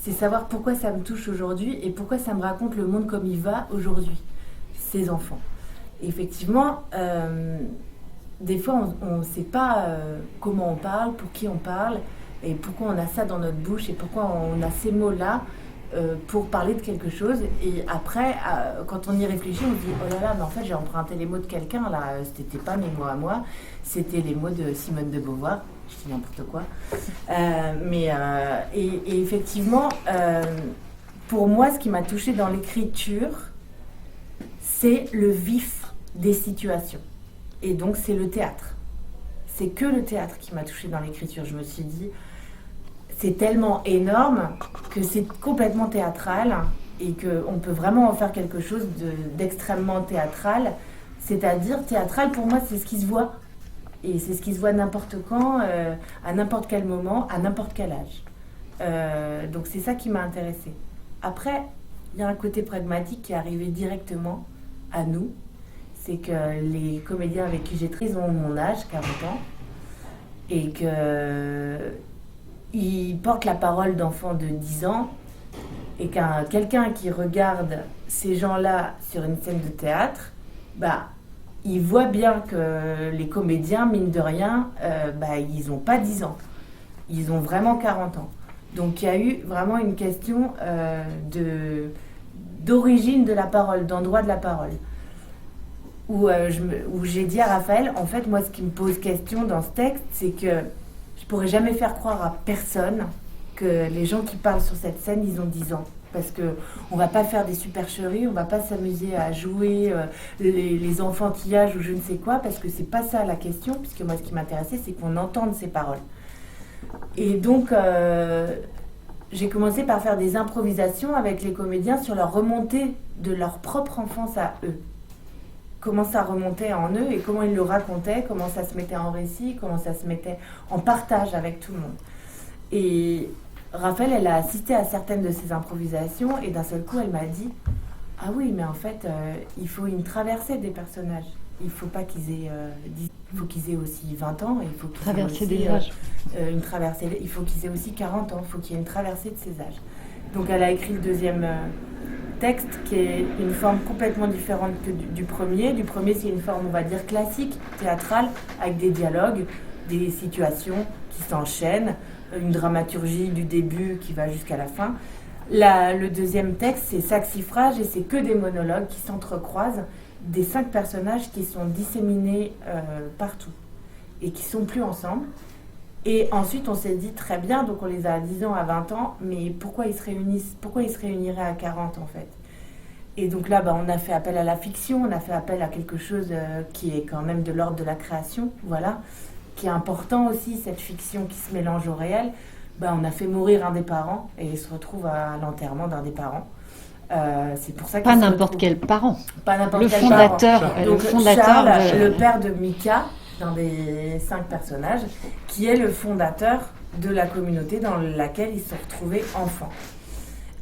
Speaker 2: c'est savoir pourquoi ça me touche aujourd'hui et pourquoi ça me raconte le monde comme il va aujourd'hui, ces enfants. Et effectivement, des fois, on ne sait pas comment on parle, pour qui on parle, et pourquoi on a ça dans notre bouche, et pourquoi on a ces mots-là pour parler de quelque chose. Et après, quand on y réfléchit, on se dit « Oh là là, mais en fait, j'ai emprunté les mots de quelqu'un, là, c'était pas mes mots à moi, c'était les mots de Simone de Beauvoir. » Je dis n'importe quoi. Et effectivement, pour moi, ce qui m'a touchée dans l'écriture, c'est le vif des situations. Et donc, c'est le théâtre. C'est que le théâtre qui m'a touchée dans l'écriture. Je me suis dit, c'est tellement énorme que c'est complètement théâtral et qu'on peut vraiment en faire quelque chose d'extrêmement théâtral. C'est-à-dire, théâtral, pour moi, c'est ce qui se voit. Et c'est ce qui se voit n'importe quand, à n'importe quel moment, à n'importe quel âge. Donc c'est ça qui m'a intéressée. Après, il y a un côté pragmatique qui est arrivé directement à nous. C'est que les comédiens avec qui j'ai travaillé ont mon âge, 40 ans, et qu'ils portent la parole d'enfants de 10 ans, et quelqu'un qui regarde ces gens-là sur une scène de théâtre, il voit bien que les comédiens, mine de rien, ils n'ont pas 10 ans. Ils ont vraiment 40 ans. Donc il y a eu vraiment une question d'origine de la parole, d'endroit de la parole. Où j'ai dit à Raphaël, en fait, moi, ce qui me pose question dans ce texte, c'est que je ne pourrais jamais faire croire à personne que les gens qui parlent sur cette scène, ils ont 10 ans. Parce qu'on ne va pas faire des supercheries, on ne va pas s'amuser à jouer les enfantillages ou je ne sais quoi, parce que ce n'est pas ça la question, puisque moi ce qui m'intéressait, c'est qu'on entende ces paroles. Et donc, j'ai commencé par faire des improvisations avec les comédiens sur leur remontée de leur propre enfance à eux. Comment ça remontait en eux et comment ils le racontaient, comment ça se mettait en récit, comment ça se mettait en partage avec tout le monde. Et Raphaël, elle a assisté à certaines de ces improvisations et d'un seul coup, elle m'a dit « Ah oui, mais en fait, il faut une traversée des personnages. Il faut pas qu'ils aient, il faut qu'ils aient aussi 20 ans, il faut qu'ils
Speaker 1: Traverser
Speaker 2: aient aussi,
Speaker 1: des âges.
Speaker 2: une traversée, il faut qu'ils aient aussi 40 ans, il faut qu'il y ait une traversée de ces âges. » Donc elle a écrit le deuxième texte qui est une forme complètement différente que du premier. Du premier, c'est une forme, on va dire, classique, théâtrale, avec des dialogues, des situations qui s'enchaînent, une dramaturgie du début qui va jusqu'à la fin. Le deuxième texte, c'est Saxifrage et c'est que des monologues qui s'entrecroisent, des 5 personnages qui sont disséminés partout et qui sont plus ensemble. Et ensuite, on s'est dit très bien, donc on les a à 10 ans, à 20 ans, mais pourquoi ils se réunissent, pourquoi ils se réuniraient à 40 en fait? Et donc là, on a fait appel à la fiction, on a fait appel à quelque chose qui est quand même de l'ordre de la création, voilà, qui est important aussi, cette fiction qui se mélange au réel. On a fait mourir un des parents et il se retrouve à l'enterrement d'un des parents. C'est pour ça
Speaker 1: Pas n'importe quel parent.
Speaker 2: Pas n'importe
Speaker 1: Le
Speaker 2: quel
Speaker 1: fondateur.
Speaker 2: parent. Donc,
Speaker 1: le fondateur.
Speaker 2: Charles, le père de Mika, d'un des 5 personnages, qui est le fondateur de la communauté dans laquelle ils se sont retrouvés enfants.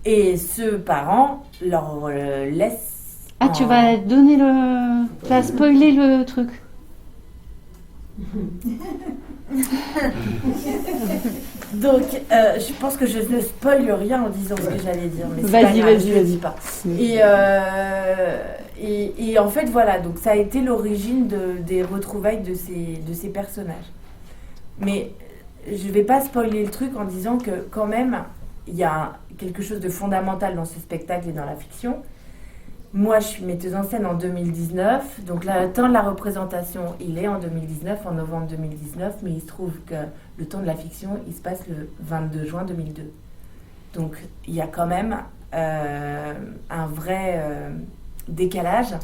Speaker 2: Et ce parent leur laisse...
Speaker 1: Ah, tu vas donner le... Tu vas spoiler le truc.
Speaker 2: Donc, je pense que je ne spoil rien en disant ce que j'allais dire. Mais vas-y. Pas. Et en fait, voilà, donc ça a été l'origine des retrouvailles de ces personnages. Mais je ne vais pas spoiler le truc en disant que quand même, il y a quelque chose de fondamental dans ce spectacle et dans la fiction. Moi, je suis metteuse en scène en 2019, donc le temps de la représentation, il est en 2019, en novembre 2019, mais il se trouve que le temps de la fiction, il se passe le 22 juin 2002. Donc, il y a quand même un vrai décalage.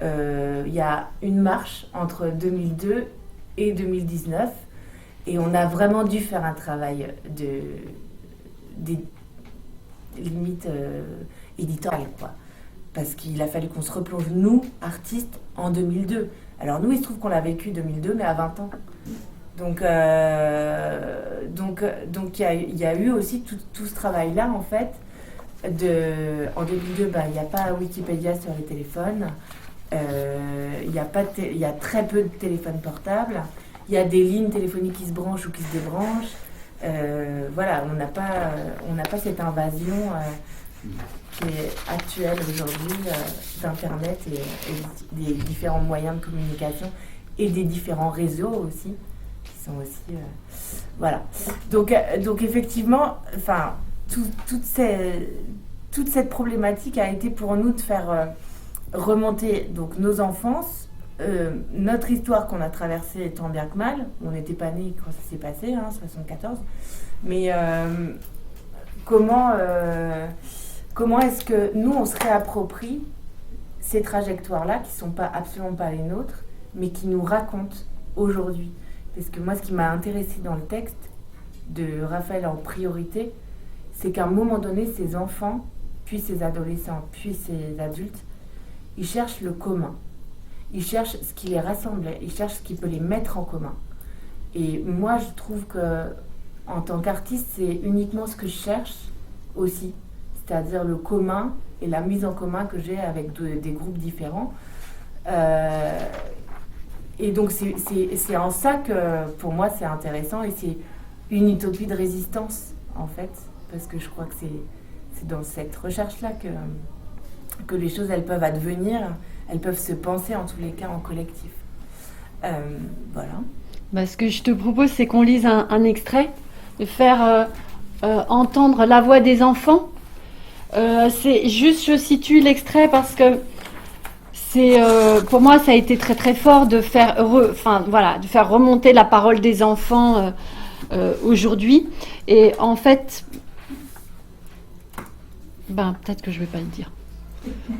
Speaker 2: Il y a une marche entre 2002 et 2019, et on a vraiment dû faire un travail des limites éditoriales, quoi. Parce qu'il a fallu qu'on se replonge, nous, artistes, en 2002. Alors nous, il se trouve qu'on l'a vécu 2002, mais à 20 ans. Donc il y a eu aussi tout ce travail-là, en fait. En 2002, il n'y a pas Wikipédia sur les téléphones. Il y a très peu de téléphones portables. Il y a des lignes téléphoniques qui se branchent ou qui se débranchent. Voilà, on n'a pas cette invasion... qui est actuelle aujourd'hui d'Internet et des différents moyens de communication et des différents réseaux aussi, qui sont aussi... voilà. Donc effectivement, toute cette problématique a été pour nous de faire remonter donc, nos enfances, notre histoire qu'on a traversée tant bien que mal. On n'était pas nés quand ça s'est passé, 74. Mais comment est-ce que nous, on se réapproprie ces trajectoires-là, qui ne sont absolument pas les nôtres, mais qui nous racontent aujourd'hui? Parce que moi, ce qui m'a intéressée dans le texte de Raphaël en priorité, c'est qu'à un moment donné, ces enfants, puis ces adolescents, puis ces adultes, ils cherchent le commun. Ils cherchent ce qui les rassemble, ils cherchent ce qui peut les mettre en commun. Et moi, je trouve que, en tant qu'artiste, c'est uniquement ce que je cherche aussi. C'est-à-dire le commun et la mise en commun que j'ai avec des groupes différents. Et donc c'est en ça que pour moi c'est intéressant et c'est une utopie de résistance en fait, parce que je crois que c'est dans cette recherche-là que les choses elles peuvent advenir, elles peuvent se penser en tous les cas en collectif. Voilà.
Speaker 1: Ce que je te propose c'est qu'on lise un extrait, de faire entendre la voix des enfants. C'est juste, je situe l'extrait parce que c'est, pour moi, ça a été très très fort de faire, de faire remonter la parole des enfants aujourd'hui. Et en fait, peut-être que je vais pas le dire.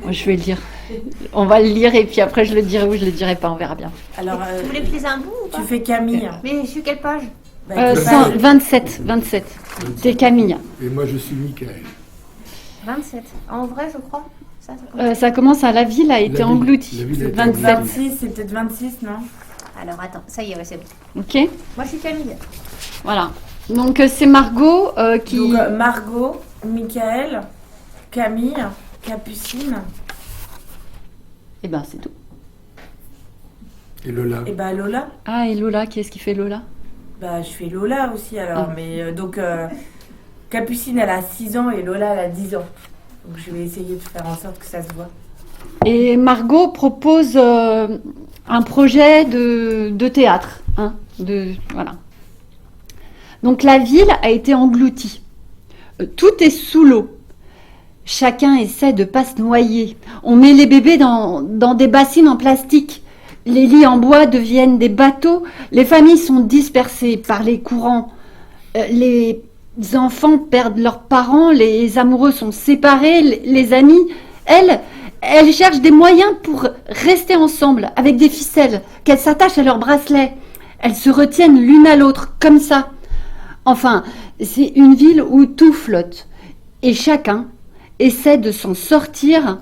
Speaker 1: Moi, je vais le dire. On va le lire et puis après, je le dirai ou je le dirai pas. On verra bien.
Speaker 2: Alors,
Speaker 3: tu voulais utiliser un bout ou pas?
Speaker 2: Tu fais Camille.
Speaker 3: Mais sur quelle page?
Speaker 1: 27. C'est Camille.
Speaker 4: Et moi, je suis Michael.
Speaker 3: 27. En vrai, je crois.
Speaker 1: Ça commence à la ville a été engloutie.
Speaker 4: La ville a été
Speaker 1: 27.
Speaker 2: 26, c'est peut-être 26, non?
Speaker 3: Alors attends, ça y est, ouais, c'est bon.
Speaker 1: Ok.
Speaker 3: Moi, je suis Camille.
Speaker 1: Voilà. Donc c'est Margot qui.
Speaker 2: Donc, Margot, Michael, Camille, Capucine.
Speaker 1: Eh ben c'est tout.
Speaker 4: Et Lola.
Speaker 2: Et bah Lola.
Speaker 1: Ah, et Lola, qui est-ce qui fait Lola?
Speaker 2: Bah je fais Lola aussi alors.
Speaker 1: Ah.
Speaker 2: Mais donc Capucine elle a 6 ans et Lola elle a 10 ans. Donc je vais essayer de faire en sorte que ça se voit.
Speaker 1: Et Margot propose un projet de théâtre. Hein, voilà. Donc la ville a été engloutie. Tout est sous l'eau. Chacun essaie de ne pas se noyer. On met les bébés dans des bassines en plastique. Les lits en bois deviennent des bateaux. Les familles sont dispersées par les courants. Les enfants perdent leurs parents. Les amoureux sont séparés. Les amis, elles cherchent des moyens pour rester ensemble avec des ficelles qu'elles s'attachent à leurs bracelets. Elles se retiennent l'une à l'autre, comme ça. Enfin, c'est une ville où tout flotte. Et chacun essaie de s'en sortir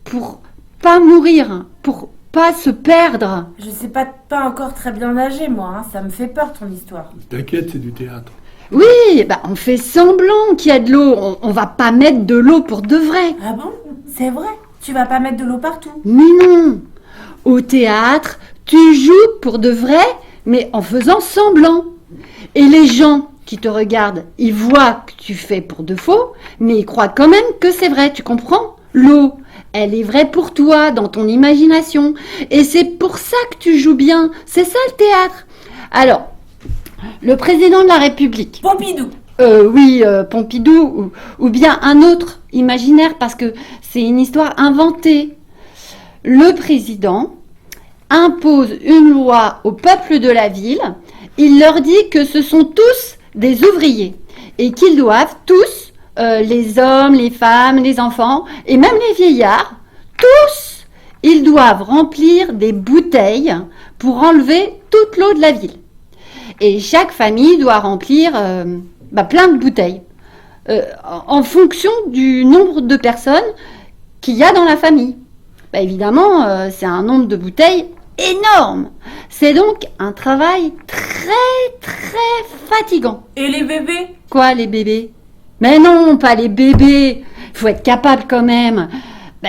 Speaker 1: pour pas mourir, pour pas se perdre.
Speaker 2: Je sais pas encore très bien nager moi, hein. Ça me fait peur ton histoire.
Speaker 4: T'inquiète, c'est du théâtre.
Speaker 1: Oui, bah on fait semblant qu'il y a de l'eau. On va pas mettre de l'eau pour de vrai.
Speaker 2: Ah bon? C'est vrai? Tu vas pas mettre de l'eau partout?
Speaker 1: Mais non. Au théâtre, tu joues pour de vrai, mais en faisant semblant. Et les gens qui te regardent, ils voient que tu fais pour de faux, mais ils croient quand même que c'est vrai, tu comprends? L'eau, elle est vraie pour toi, dans ton imagination. Et c'est pour ça que tu joues bien. C'est ça le théâtre. Alors, le président de la République.
Speaker 2: Pompidou.
Speaker 1: Oui, Pompidou, ou bien un autre imaginaire, parce que c'est une histoire inventée. Le président impose une loi au peuple de la ville. Il leur dit que ce sont tous des ouvriers et qu'ils doivent tous, les hommes, les femmes, les enfants et même les vieillards, tous, ils doivent remplir des bouteilles pour enlever toute l'eau de la ville. Et chaque famille doit remplir plein de bouteilles en fonction du nombre de personnes qu'il y a dans la famille. Évidemment, c'est un nombre de bouteilles énorme. C'est donc un travail très très fatigant.
Speaker 2: Et les bébés?
Speaker 1: Quoi, les bébés? Mais non, pas les bébés. Il faut être capable quand même.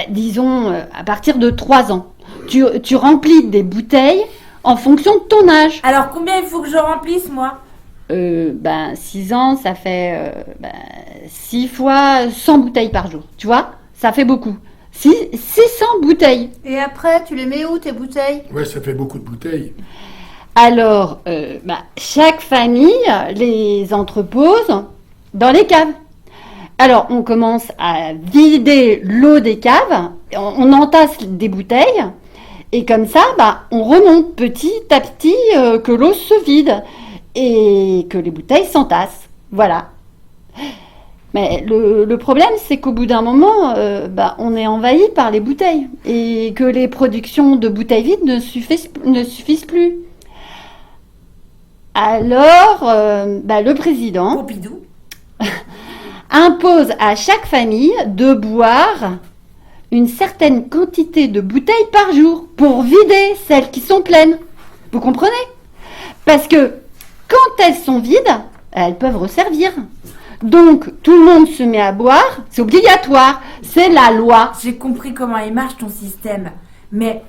Speaker 1: Disons, à partir de 3 ans. Tu remplis des bouteilles en fonction de ton âge.
Speaker 2: Alors combien il faut que je remplisse moi?
Speaker 1: 6 ans, ça fait 6 fois 100 bouteilles par jour. Tu vois? Ça fait beaucoup. 600 bouteilles.
Speaker 3: Et après, tu les mets où tes bouteilles?
Speaker 4: Ouais, ça fait beaucoup de bouteilles.
Speaker 1: Alors, chaque famille les entrepose dans les caves. Alors, on commence à vider l'eau des caves, on entasse des bouteilles, et comme ça, on remonte petit à petit que l'eau se vide et que les bouteilles s'entassent. Voilà. Mais le problème, c'est qu'au bout d'un moment, on est envahi par les bouteilles et que les productions de bouteilles vides ne suffisent plus. Alors, le président
Speaker 2: Pompidou
Speaker 1: impose à chaque famille de boire une certaine quantité de bouteilles par jour pour vider celles qui sont pleines. Vous comprenez? Parce que quand elles sont vides, elles peuvent resservir. Donc, tout le monde se met à boire, c'est obligatoire, c'est la loi.
Speaker 2: J'ai compris comment il marche ton système. Mais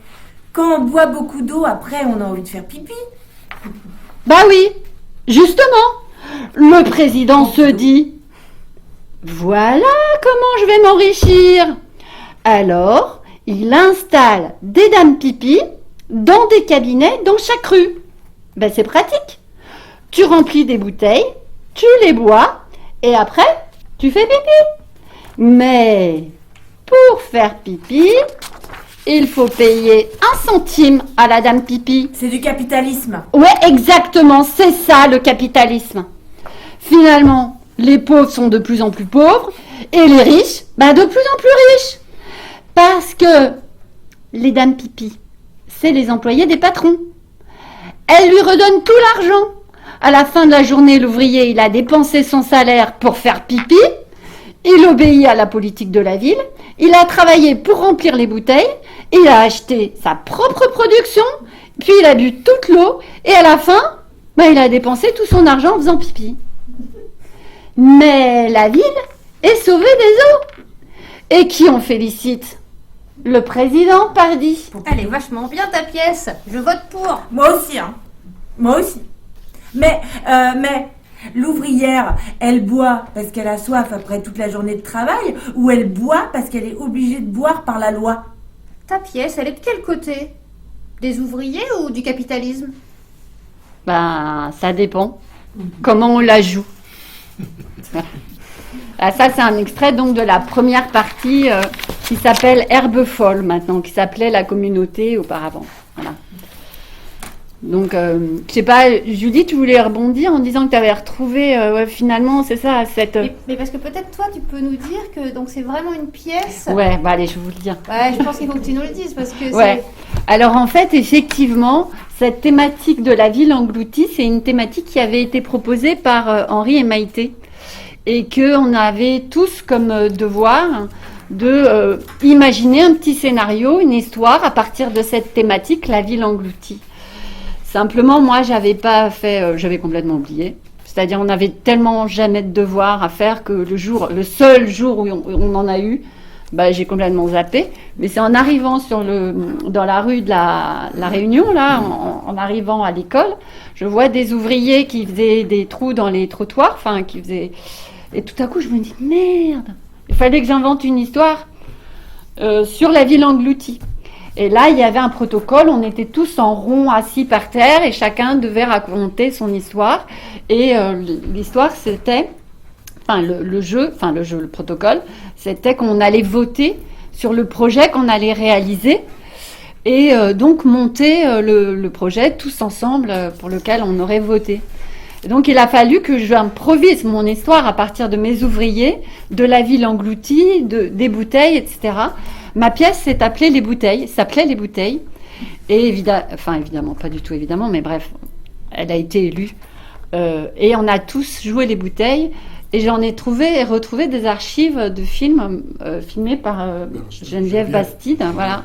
Speaker 2: quand on boit beaucoup d'eau, après on a envie de faire pipi.
Speaker 1: Bah oui, justement, le président se dit « Voilà comment je vais m'enrichir !» Alors, il installe des dames pipi dans des cabinets dans chaque rue. C'est pratique. Tu remplis des bouteilles, tu les bois, et après, tu fais pipi. Mais pour faire pipi, il faut payer 1 centime à la dame pipi.
Speaker 2: C'est du capitalisme.
Speaker 1: Ouais, exactement, c'est ça le capitalisme. Finalement, les pauvres sont de plus en plus pauvres et les riches, de plus en plus riches. Parce que les dames pipi, c'est les employés des patrons. Elles lui redonnent tout l'argent. À la fin de la journée, l'ouvrier, il a dépensé son salaire pour faire pipi. Il obéit à la politique de la ville. Il a travaillé pour remplir les bouteilles. Il a acheté sa propre production. Puis il a bu toute l'eau. Et à la fin, il a dépensé tout son argent en faisant pipi. Mais la ville est sauvée des eaux. Et qui on félicite? Le président, pardi.
Speaker 3: Elle est vachement bien ta pièce. Je vote pour.
Speaker 2: Moi aussi, hein. Moi aussi. Mais l'ouvrière, elle boit parce qu'elle a soif après toute la journée de travail ou elle boit parce qu'elle est obligée de boire par la loi?
Speaker 3: Ta pièce, elle est de quel côté? Des ouvriers ou du capitalisme?
Speaker 1: Ça dépend. Comment on la joue. Ah, ça, c'est un extrait donc de la première partie qui s'appelle Herbe folle maintenant, qui s'appelait La communauté auparavant. Voilà. Donc, je sais pas, Julie, tu voulais rebondir en disant que tu avais retrouvé, finalement, c'est ça, cette...
Speaker 3: Mais parce que peut-être toi, tu peux nous dire que donc c'est vraiment une pièce...
Speaker 1: Ouais, allez, je vais vous le dire.
Speaker 3: Ouais, je pense qu'il faut que tu nous le dises, parce que
Speaker 1: ouais. Alors, en fait, effectivement, cette thématique de la ville engloutie, c'est une thématique qui avait été proposée par Henri et Maïté. Et qu'on avait tous comme devoir de imaginer un petit scénario, une histoire à partir de cette thématique, la ville engloutie. Simplement, moi, j'avais complètement oublié. C'est-à-dire, on n'avait tellement jamais de devoirs à faire que le seul jour où on en a eu, j'ai complètement zappé. Mais c'est en arrivant dans la rue de la Réunion, là, en arrivant à l'école, je vois des ouvriers qui faisaient des trous dans les trottoirs, Et tout à coup, je me dis, merde, il fallait que j'invente une histoire sur la ville engloutie. Et là, il y avait un protocole, on était tous en rond assis par terre et chacun devait raconter son histoire. Et l'histoire, c'était, le protocole, c'était qu'on allait voter sur le projet qu'on allait réaliser et donc monter le projet tous ensemble pour lequel on aurait voté. Donc, il a fallu que j'improvise mon histoire à partir de mes ouvriers, de la ville engloutie, des bouteilles, etc. Ma pièce s'appelait Les Bouteilles. Et évidemment, pas du tout évidemment, mais bref, elle a été élue. Et on a tous joué les bouteilles. Et j'en ai retrouvé des archives de films filmés par Geneviève Bastide. Voilà.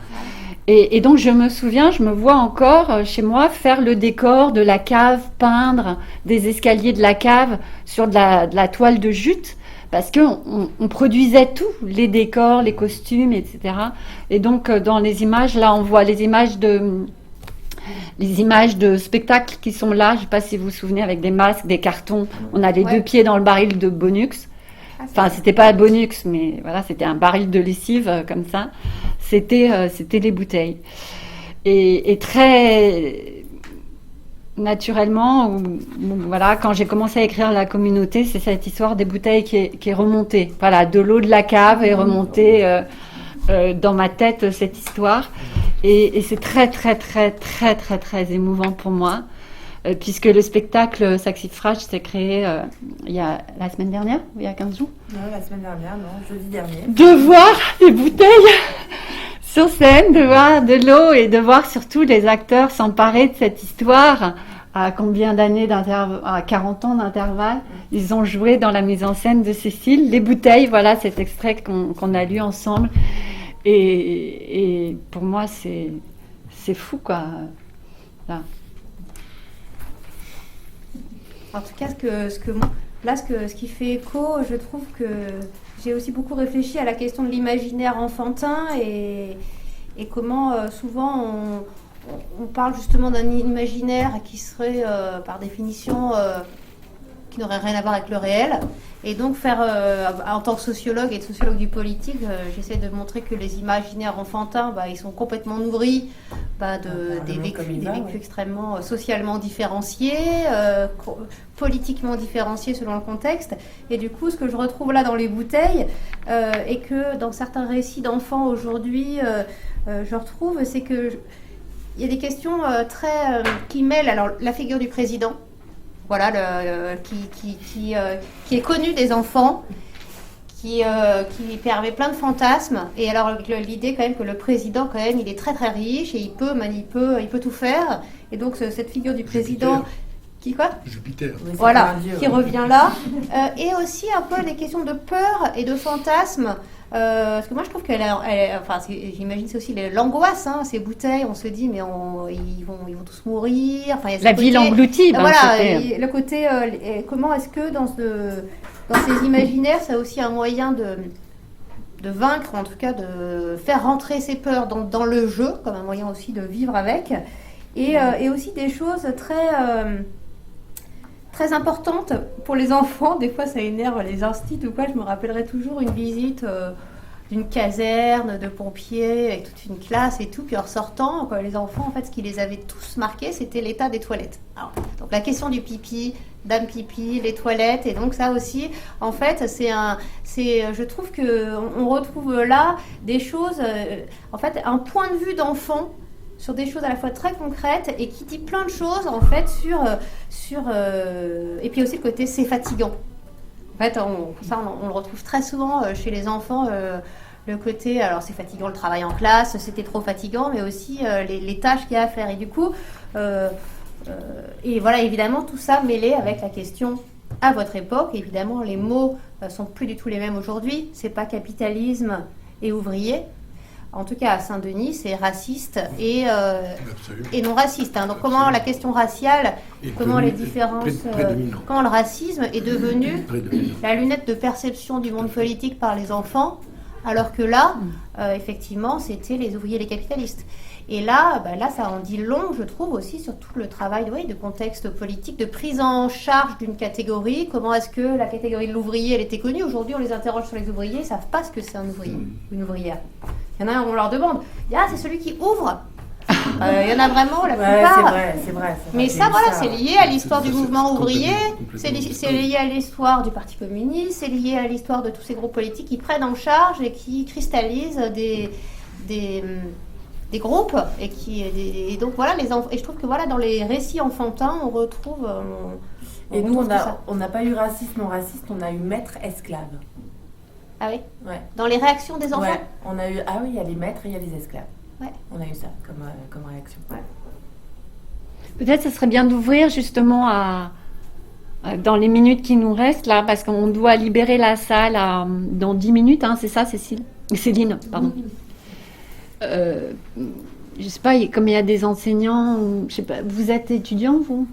Speaker 1: Et donc, je me souviens, je me vois encore chez moi faire le décor de la cave, peindre des escaliers de la cave sur de la toile de jute, parce qu'on produisait tout, les décors, les costumes, etc. Et donc, dans les images, là, on voit les images de spectacles qui sont là. Je ne sais pas si vous vous souvenez, avec des masques, des cartons. On a les deux pieds dans le baril de Bonux. Enfin, c'était pas Bonux, mais voilà, c'était un baril de lessive comme ça. C'était les bouteilles. Et très naturellement, voilà, quand j'ai commencé à écrire La communauté, c'est cette histoire des bouteilles qui est remontée. Voilà, de l'eau de la cave est remontée dans ma tête, cette histoire. Et c'est très, très, très, très, très, très émouvant pour moi. Puisque le spectacle Saxifrage s'est créé il y a la semaine dernière, il y a 15 jours.
Speaker 2: Non, la semaine dernière, non, jeudi dernier.
Speaker 1: De voir des bouteilles sur scène, de voir de l'eau et de voir surtout les acteurs s'emparer de cette histoire. À combien d'années d'intervalle? À 40 ans d'intervalle. Ils ont joué dans la mise en scène de Cécile. Les bouteilles, voilà cet extrait qu'on a lu ensemble. Et pour moi, c'est fou, quoi. Là.
Speaker 3: En tout cas, ce qui fait écho, je trouve que j'ai aussi beaucoup réfléchi à la question de l'imaginaire enfantin et comment souvent on parle justement d'un imaginaire qui serait par définition qui n'aurait rien à voir avec le réel. Et donc en tant que sociologue et sociologue du politique, j'essaie de montrer que les imaginaires enfantins, ils sont complètement nourris des vécus extrêmement socialement différenciés, politiquement différenciés selon le contexte. Et du coup, ce que je retrouve là dans les bouteilles, et que dans certains récits d'enfants aujourd'hui, je retrouve, c'est que il y a des questions qui mêlent alors la figure du président. Voilà, qui est connu des enfants, qui permet plein de fantasmes. Et alors l'idée quand même que le président quand même il est très très riche et il peut tout faire. Et donc cette figure du président Qui quoi?
Speaker 4: Jupiter.
Speaker 2: Oui, c'est
Speaker 3: Voilà,
Speaker 2: un dieu,
Speaker 3: qui
Speaker 2: ouais.
Speaker 3: revient là. Et aussi un peu des questions de peur et de fantasme. Parce que moi, je trouve j'imagine c'est aussi l'angoisse, hein, ces bouteilles. On se dit, mais ils vont tous mourir. Enfin, il y a ce
Speaker 1: La ville
Speaker 3: côté-
Speaker 1: engloutie. ben,
Speaker 3: Voilà,
Speaker 1: c'était-
Speaker 3: et le côté, comment est-ce que dans ces imaginaires, c'est aussi un moyen de vaincre, en tout cas de faire rentrer ses peurs dans le jeu, comme un moyen aussi de vivre avec. Et aussi des choses très importantes pour les enfants. Des fois, ça énerve les instituts ou quoi. Je me rappellerai toujours une visite d'une caserne de pompiers avec toute une classe et tout. Puis en ressortant, quoi, les enfants, en fait, ce qui les avait tous marqués, c'était l'état des toilettes. Alors, donc la question du pipi, dame pipi, les toilettes. Et donc ça aussi, en fait, je trouve qu'on retrouve là des choses, en fait, un point de vue d'enfant sur des choses à la fois très concrètes et qui dit plein de choses en fait et puis aussi le côté c'est fatigant. En fait, on le retrouve très souvent chez les enfants, le côté alors c'est fatigant le travail en classe, c'était trop fatigant, mais aussi les tâches qu'il y a à faire. Et du coup, et voilà, évidemment tout ça mêlé avec la question à votre époque. Évidemment, les mots sont plus du tout les mêmes aujourd'hui. C'est pas capitalisme et ouvrier. En tout cas, à Saint-Denis, c'est raciste et non raciste. Hein. Donc, comment la question raciale, comment les différences, comment le racisme est devenu la lunette de perception du monde politique par les enfants, alors que là, effectivement, c'était les ouvriers, les capitalistes. Et là, ça en dit long, je trouve, aussi sur tout le travail de contexte politique, de prise en charge d'une catégorie. Comment est-ce que la catégorie de l'ouvrier, elle était connue? Aujourd'hui, on les interroge sur les ouvriers, ils ne savent pas ce que c'est un ouvrier, une ouvrière. Il y en a, on leur demande, c'est celui qui ouvre. Il y en a vraiment, la plupart.
Speaker 2: C'est vrai.
Speaker 3: Mais ça, voilà, c'est lié à l'histoire du mouvement ouvrier, c'est lié à l'histoire du Parti communiste, c'est lié à l'histoire de tous ces groupes politiques qui prennent en charge et qui cristallisent des groupes et donc voilà et je trouve que voilà dans les récits enfantins on retrouve
Speaker 2: et nous on n'a pas eu racisme raciste, on a eu maître esclave.
Speaker 3: Ah oui.
Speaker 2: Ouais.
Speaker 3: Dans les réactions des enfants.
Speaker 2: Ouais, on a eu il y a les maîtres et il y a les esclaves.
Speaker 3: Ouais.
Speaker 2: On a eu ça comme réaction. Ouais.
Speaker 1: Peut-être ce serait bien d'ouvrir justement dans les minutes qui nous restent là, parce qu'on doit libérer la salle dans 10 minutes, hein, c'est ça Céline, pardon. Je sais pas, comme il y a des enseignants, je sais pas, vous êtes étudiant, vous?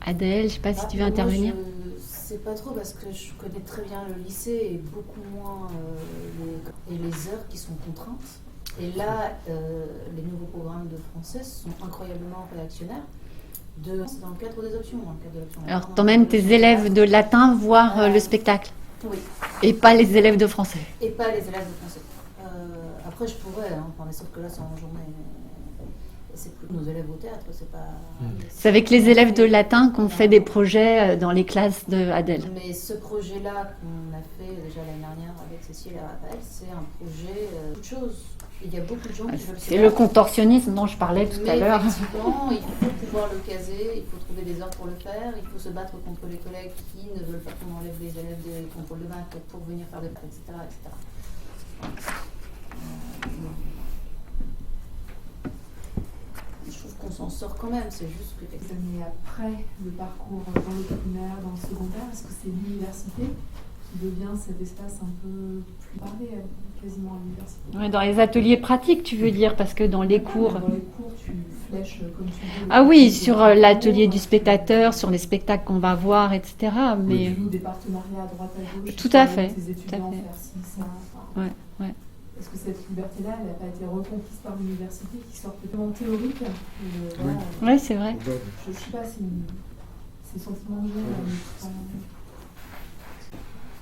Speaker 1: Adèle, je sais pas si tu veux intervenir.
Speaker 11: Je sais pas trop parce que je connais très bien le lycée et beaucoup moins les heures qui sont contraintes. Et là, les nouveaux programmes de français sont incroyablement réactionnaires. C'est dans le cadre des options.
Speaker 1: Alors, t'emmènes tes élèves de latin voir le spectacle?
Speaker 11: Oui.
Speaker 1: Et pas les élèves de français?
Speaker 11: Et pas les élèves de français. Après, je pourrais, mais sauf que là, c'est en journée. C'est plus nos élèves au théâtre, c'est pas...
Speaker 1: C'est avec les élèves de latin qu'on fait des projets dans les classes de Adèle.
Speaker 11: Mais ce projet-là qu'on a fait déjà l'année dernière avec Cécile et Raphaël, c'est un projet de choses. Il y a beaucoup de gens qui veulent
Speaker 1: C'est le contorsionnisme dont je parlais tout à l'heure.
Speaker 11: Effectivement, il faut pouvoir le caser, il faut trouver des heures pour le faire, il faut se battre contre les collègues qui ne veulent pas qu'on enlève les élèves des contrôles de bac pour venir faire des prêts, etc. Je trouve qu'on s'en sort quand même, c'est juste que...
Speaker 13: Les années après le parcours dans le primaire, dans le secondaire, est-ce que c'est l'université qui devient cet espace un peu plus parlé, quasiment à l'université?
Speaker 1: Ouais, dans les ateliers pratiques, tu veux dire, parce que dans les cours...
Speaker 13: Dans les cours, tu flèches comme tu veux.
Speaker 1: Ah oui, sur l'atelier du spectateur, sur les spectacles qu'on va voir, etc. Mais...
Speaker 13: Tu joues des partenariats à droite à gauche.
Speaker 1: Tout à fait.
Speaker 13: Tes étudiants faire ci, ça. Enfin,
Speaker 1: ouais.
Speaker 13: Est-ce que cette liberté-là, elle n'a pas été reconquise par l'université qui sort tellement théorique
Speaker 1: Oui, c'est vrai.
Speaker 13: Je ne sais pas si c'est sentiment de gêne.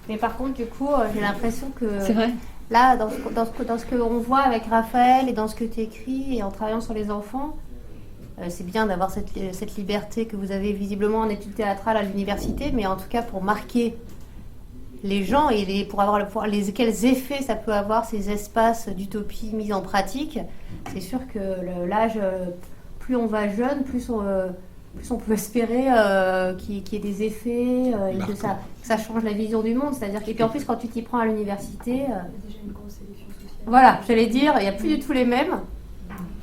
Speaker 3: Mais par contre, du coup, j'ai l'impression que
Speaker 1: c'est vrai.
Speaker 3: Là, dans ce qu'on voit avec Raphaël et dans ce que tu écris et en travaillant sur les enfants, c'est bien d'avoir cette liberté que vous avez visiblement en études théâtrales à l'université, mais en tout cas pour marquer les gens et pour avoir quels effets ça peut avoir ces espaces d'utopie mis en pratique. C'est sûr que l'âge, plus on va jeune, plus on peut espérer qu'il y ait des effets et que ça change la vision du monde. C'est-à-dire et puis en plus quand tu t'y prends à l'université,
Speaker 11: Il y a déjà une grosse sélection sociale.
Speaker 3: voilà, j'allais dire, il n'y a plus du tout les mêmes.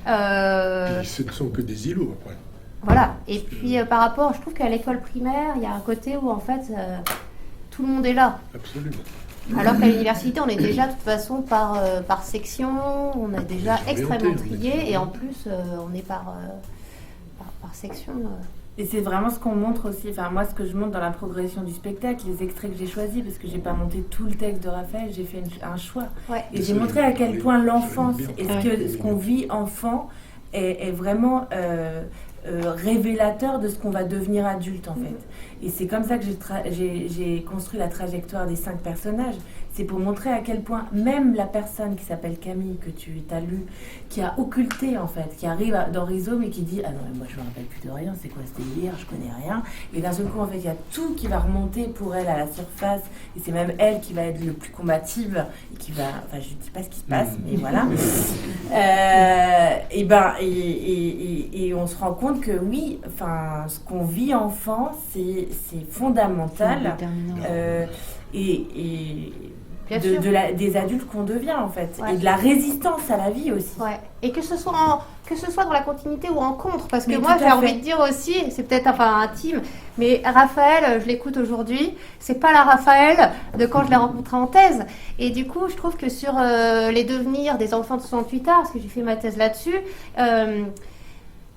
Speaker 4: Et ce ne sont que des îlots après.
Speaker 3: Voilà. Et puis par rapport, je trouve qu'à l'école primaire, il y a un côté où en fait tout le monde est là.
Speaker 4: Absolument.
Speaker 3: Alors qu'à l'université, on est déjà de toute façon par section, on est déjà extrêmement trié et en plus on est par section.
Speaker 2: Et c'est vraiment ce qu'on montre aussi, enfin moi ce que je montre dans la progression du spectacle, les extraits que j'ai choisis, parce que j'ai pas monté tout le texte de Raphaël, j'ai fait un choix.
Speaker 3: Ouais.
Speaker 2: Et j'ai montré à quel point l'enfance et ce qu'on vit enfant est vraiment révélateur de ce qu'on va devenir adulte en fait. Et c'est comme ça que j'ai construit la trajectoire des 5 personnages. C'est pour montrer à quel point même la personne qui s'appelle Camille, que tu as lu, qui a occulté en fait, qui arrive dans Rhizome et qui dit « Ah non, mais moi je me rappelle plus de rien, c'est quoi c'était hier, je connais rien ». Et d'un seul coup en fait, il y a tout qui va remonter pour elle à la surface. Et c'est même elle qui va être le plus combative et qui va... Enfin, je ne dis pas ce qui se passe, mais voilà. Et on se rend compte que oui, enfin, ce qu'on vit enfant, c'est fondamental. Des adultes qu'on devient en fait, et de la résistance à la vie aussi.
Speaker 3: Ouais. Et que ce soit dans la continuité ou en contre, parce que
Speaker 2: mais
Speaker 3: moi j'ai envie de dire aussi, c'est peut-être intime, mais Raphaël, je l'écoute aujourd'hui, c'est pas la Raphaël de quand je l'ai rencontré en thèse. Et du coup, je trouve que sur les devenirs des enfants de 68 ans, parce que j'ai fait ma thèse là-dessus,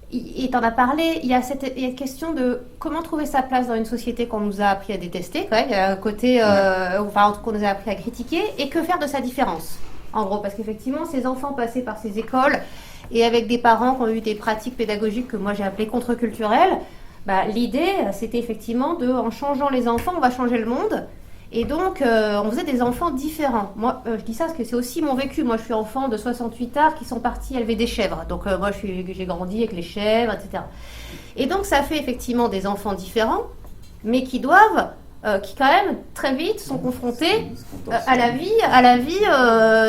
Speaker 3: et t'en as parlé, il y a une question de comment trouver sa place dans une société qu'on nous a appris à détester, quand même. Il y a un côté, qu'on nous a appris à critiquer, et que faire de sa différence, en gros. Parce qu'effectivement, ces enfants passés par ces écoles, et avec des parents qui ont eu des pratiques pédagogiques que moi j'ai appelées contre-culturelles, l'idée, c'était effectivement en changeant les enfants, on va changer le monde. Et donc, on faisait des enfants différents. Moi, je dis ça parce que c'est aussi mon vécu. Moi, je suis enfant de 68 arts qui sont partis élever des chèvres. Donc, moi, j'ai grandi avec les chèvres, etc. Et donc, ça fait effectivement des enfants différents, mais qui quand même, très vite, sont confrontés à la vie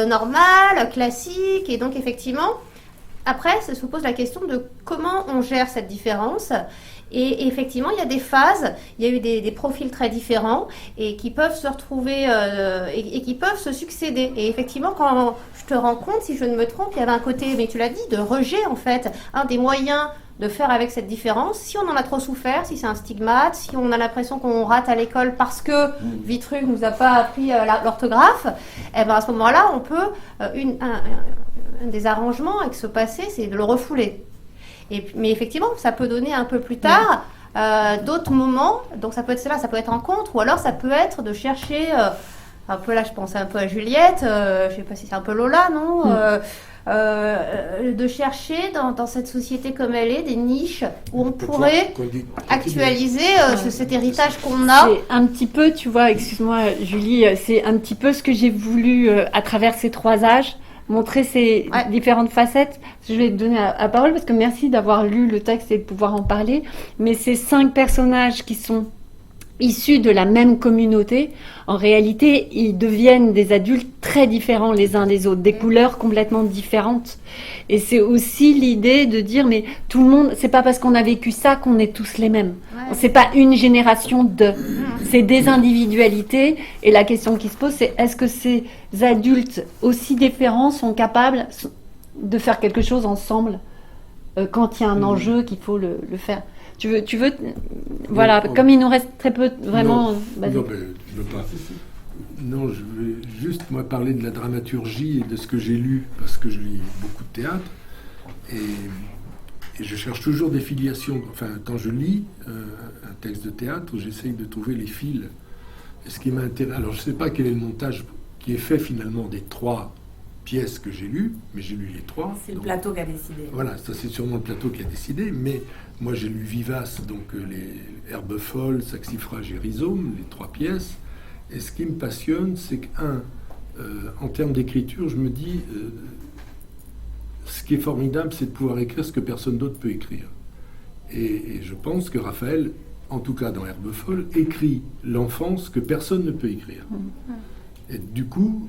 Speaker 3: normale, classique. Et donc, effectivement, après, ça se pose la question de comment on gère cette différence. Et effectivement, il y a des phases, il y a eu des profils très différents et qui peuvent se retrouver et qui peuvent se succéder. Et effectivement, quand je te rends compte, si je ne me trompe, il y avait un côté, mais tu l'as dit, de rejet en fait, un des moyens de faire avec cette différence. Si on en a trop souffert, si c'est un stigmate, si on a l'impression qu'on rate à l'école parce que Vitruve nous a pas appris l'orthographe, à ce moment-là, on peut, un des arrangements avec ce passé, c'est de le refouler. Mais effectivement, ça peut donner un peu plus tard d'autres moments. Donc ça peut être cela, ça peut être en contre, ou alors ça peut être de chercher un peu là, je pense un peu à Juliette. Je sais pas si c'est un peu Lola, non de chercher dans cette société comme elle est des niches où on pourrait actualiser cet héritage qu'on a.
Speaker 1: C'est un petit peu, tu vois, excuse-moi Julie, c'est un petit peu ce que j'ai voulu à travers ces 3 âges. Montrer ces différentes facettes. Je vais te donner la parole parce que merci d'avoir lu le texte et de pouvoir en parler. Mais ces 5 personnages qui sont issus de la même communauté, en réalité, ils deviennent des adultes très différents les uns des autres, des couleurs complètement différentes. Et c'est aussi l'idée de dire, mais tout le monde, c'est pas parce qu'on a vécu ça qu'on est tous les mêmes. Ouais. C'est pas une génération de, c'est des individualités. Et la question qui se pose, c'est est-ce que ces adultes aussi différents sont capables de faire quelque chose ensemble quand il y a un enjeu qu'il faut le faire. Tu veux, voilà, comme il nous reste très peu, vraiment.
Speaker 4: Non, mais je veux pas. Non, je vais juste moi parler de la dramaturgie et de ce que j'ai lu parce que je lis beaucoup de théâtre et je cherche toujours des filiations. Enfin, quand je lis un texte de théâtre, j'essaye de trouver les fils. Et ce qui m'intéresse, alors je sais pas quel est le montage qui est fait finalement des 3 pièces que j'ai lues, mais j'ai lu les 3.
Speaker 2: C'est le plateau qui a décidé.
Speaker 4: Voilà, ça c'est sûrement le plateau qui a décidé, mais moi j'ai lu Vivace, donc les Herbes folles, Saxifrage et Rhizome, les 3 pièces. Et ce qui me passionne, c'est en termes d'écriture, je me dis, ce qui est formidable, c'est de pouvoir écrire ce que personne d'autre peut écrire. Et je pense que Raphaël, en tout cas dans Herbes folles, écrit l'enfance que personne ne peut écrire. Et du coup,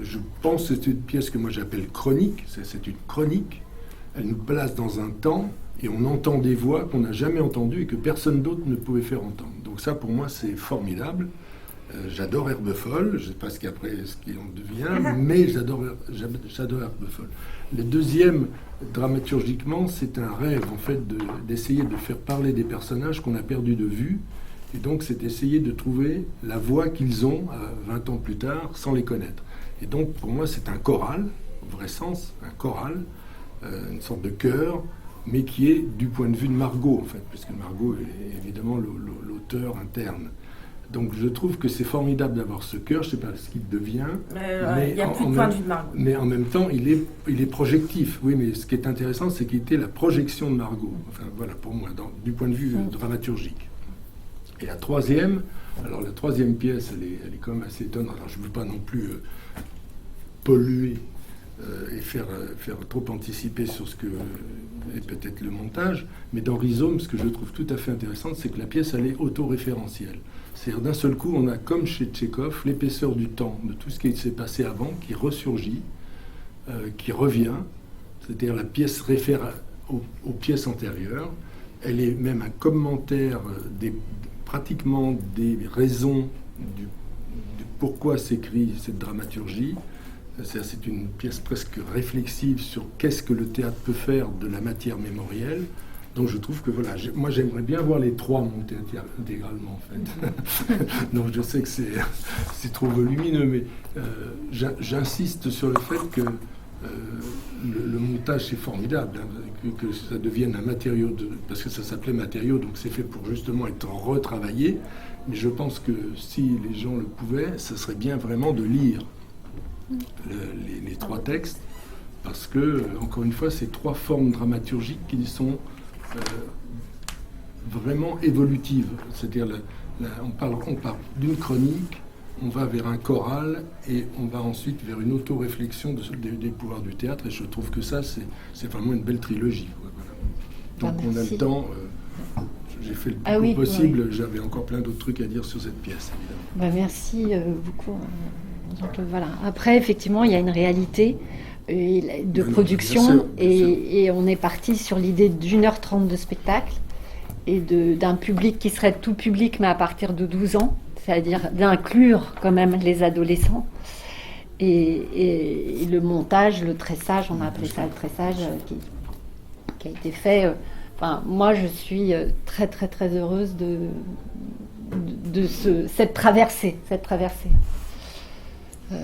Speaker 4: je pense que c'est une pièce que moi j'appelle chronique. C'est une chronique. Elle nous place dans un temps et on entend des voix qu'on n'a jamais entendues et que personne d'autre ne pouvait faire entendre. Donc ça, pour moi, c'est formidable. J'adore Herbe Folle, je ne sais pas ce qu'en devient, mais j'adore Herbe Folle. Le deuxième, dramaturgiquement, c'est un rêve, en fait, d'essayer de faire parler des personnages qu'on a perdus de vue. Et donc, c'est essayer de trouver la voix qu'ils ont 20 ans plus tard, sans les connaître. Et donc, pour moi, c'est un choral, au vrai sens, un choral, une sorte de chœur, mais qui est du point de vue de Margot, en fait, puisque Margot est évidemment l'auteur interne. Donc je trouve que c'est formidable d'avoir ce chœur, je ne sais pas ce qu'il devient,
Speaker 2: il n'y a plus de point de vue de Margot.
Speaker 4: Mais en même temps, il est projectif. Oui, mais ce qui est intéressant, c'est qu'il était la projection de Margot, enfin voilà, pour moi, du point de vue dramaturgique. Et la troisième pièce, elle est quand même assez étonnante. Alors je ne veux pas non plus polluer et faire trop anticiper sur ce que est peut-être le montage, mais dans Rhizome, ce que je trouve tout à fait intéressant, c'est que la pièce, elle est autoréférentielle. C'est-à-dire d'un seul coup, on a, comme chez Tchekhov, l'épaisseur du temps, de tout ce qui s'est passé avant, qui ressurgit, qui revient. C'est-à-dire la pièce réfère aux pièces antérieures. Elle est même un commentaire pratiquement des raisons du pourquoi s'écrit cette dramaturgie. C'est une pièce presque réflexive sur qu'est-ce que le théâtre peut faire de la matière mémorielle. Donc je trouve que voilà, moi j'aimerais bien voir les trois monter intégralement en fait. Donc je sais que c'est trop volumineux, mais j'insiste sur le fait que le montage c'est formidable, hein, que ça devienne un matériau, parce que ça s'appelait matériau, donc c'est fait pour justement être retravaillé. Mais je pense que si les gens le pouvaient, ça serait bien vraiment de lire les trois textes, parce que, encore une fois, c'est trois formes dramaturgiques qui sont vraiment évolutives. C'est-à-dire, on parle d'une chronique, on va vers un choral, et on va ensuite vers une auto-réflexion des pouvoirs du théâtre, et je trouve que ça, c'est vraiment une belle trilogie. Voilà. Donc on a le temps... j'ai fait le plus possible, j'avais encore plein d'autres trucs à dire sur cette pièce, évidemment.
Speaker 1: Merci beaucoup. Donc, voilà. Après, effectivement, il y a une réalité de production et on est parti sur l'idée d'1h30 de spectacle et d'un public qui serait tout public, mais à partir de 12 ans, c'est-à-dire d'inclure quand même les adolescents. Et le montage, le tressage, on a appelé ça le tressage, qui a été fait. Enfin, moi, je suis très, très, très heureuse de cette traversée.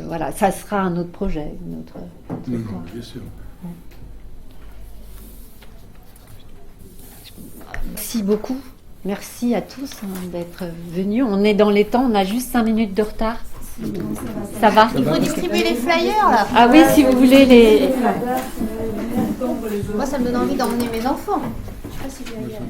Speaker 1: Voilà, ça sera un autre projet, une autre
Speaker 4: bien sûr.
Speaker 1: Merci beaucoup. Merci à tous d'être venus. On est dans les temps, on a juste 5 minutes de retard. Ça va.
Speaker 3: Il faut distribuer les flyers là.
Speaker 1: Ah oui, si vous voulez les...
Speaker 3: Moi, ça me donne envie d'emmener mes enfants. Je sais pas si je vais y aller.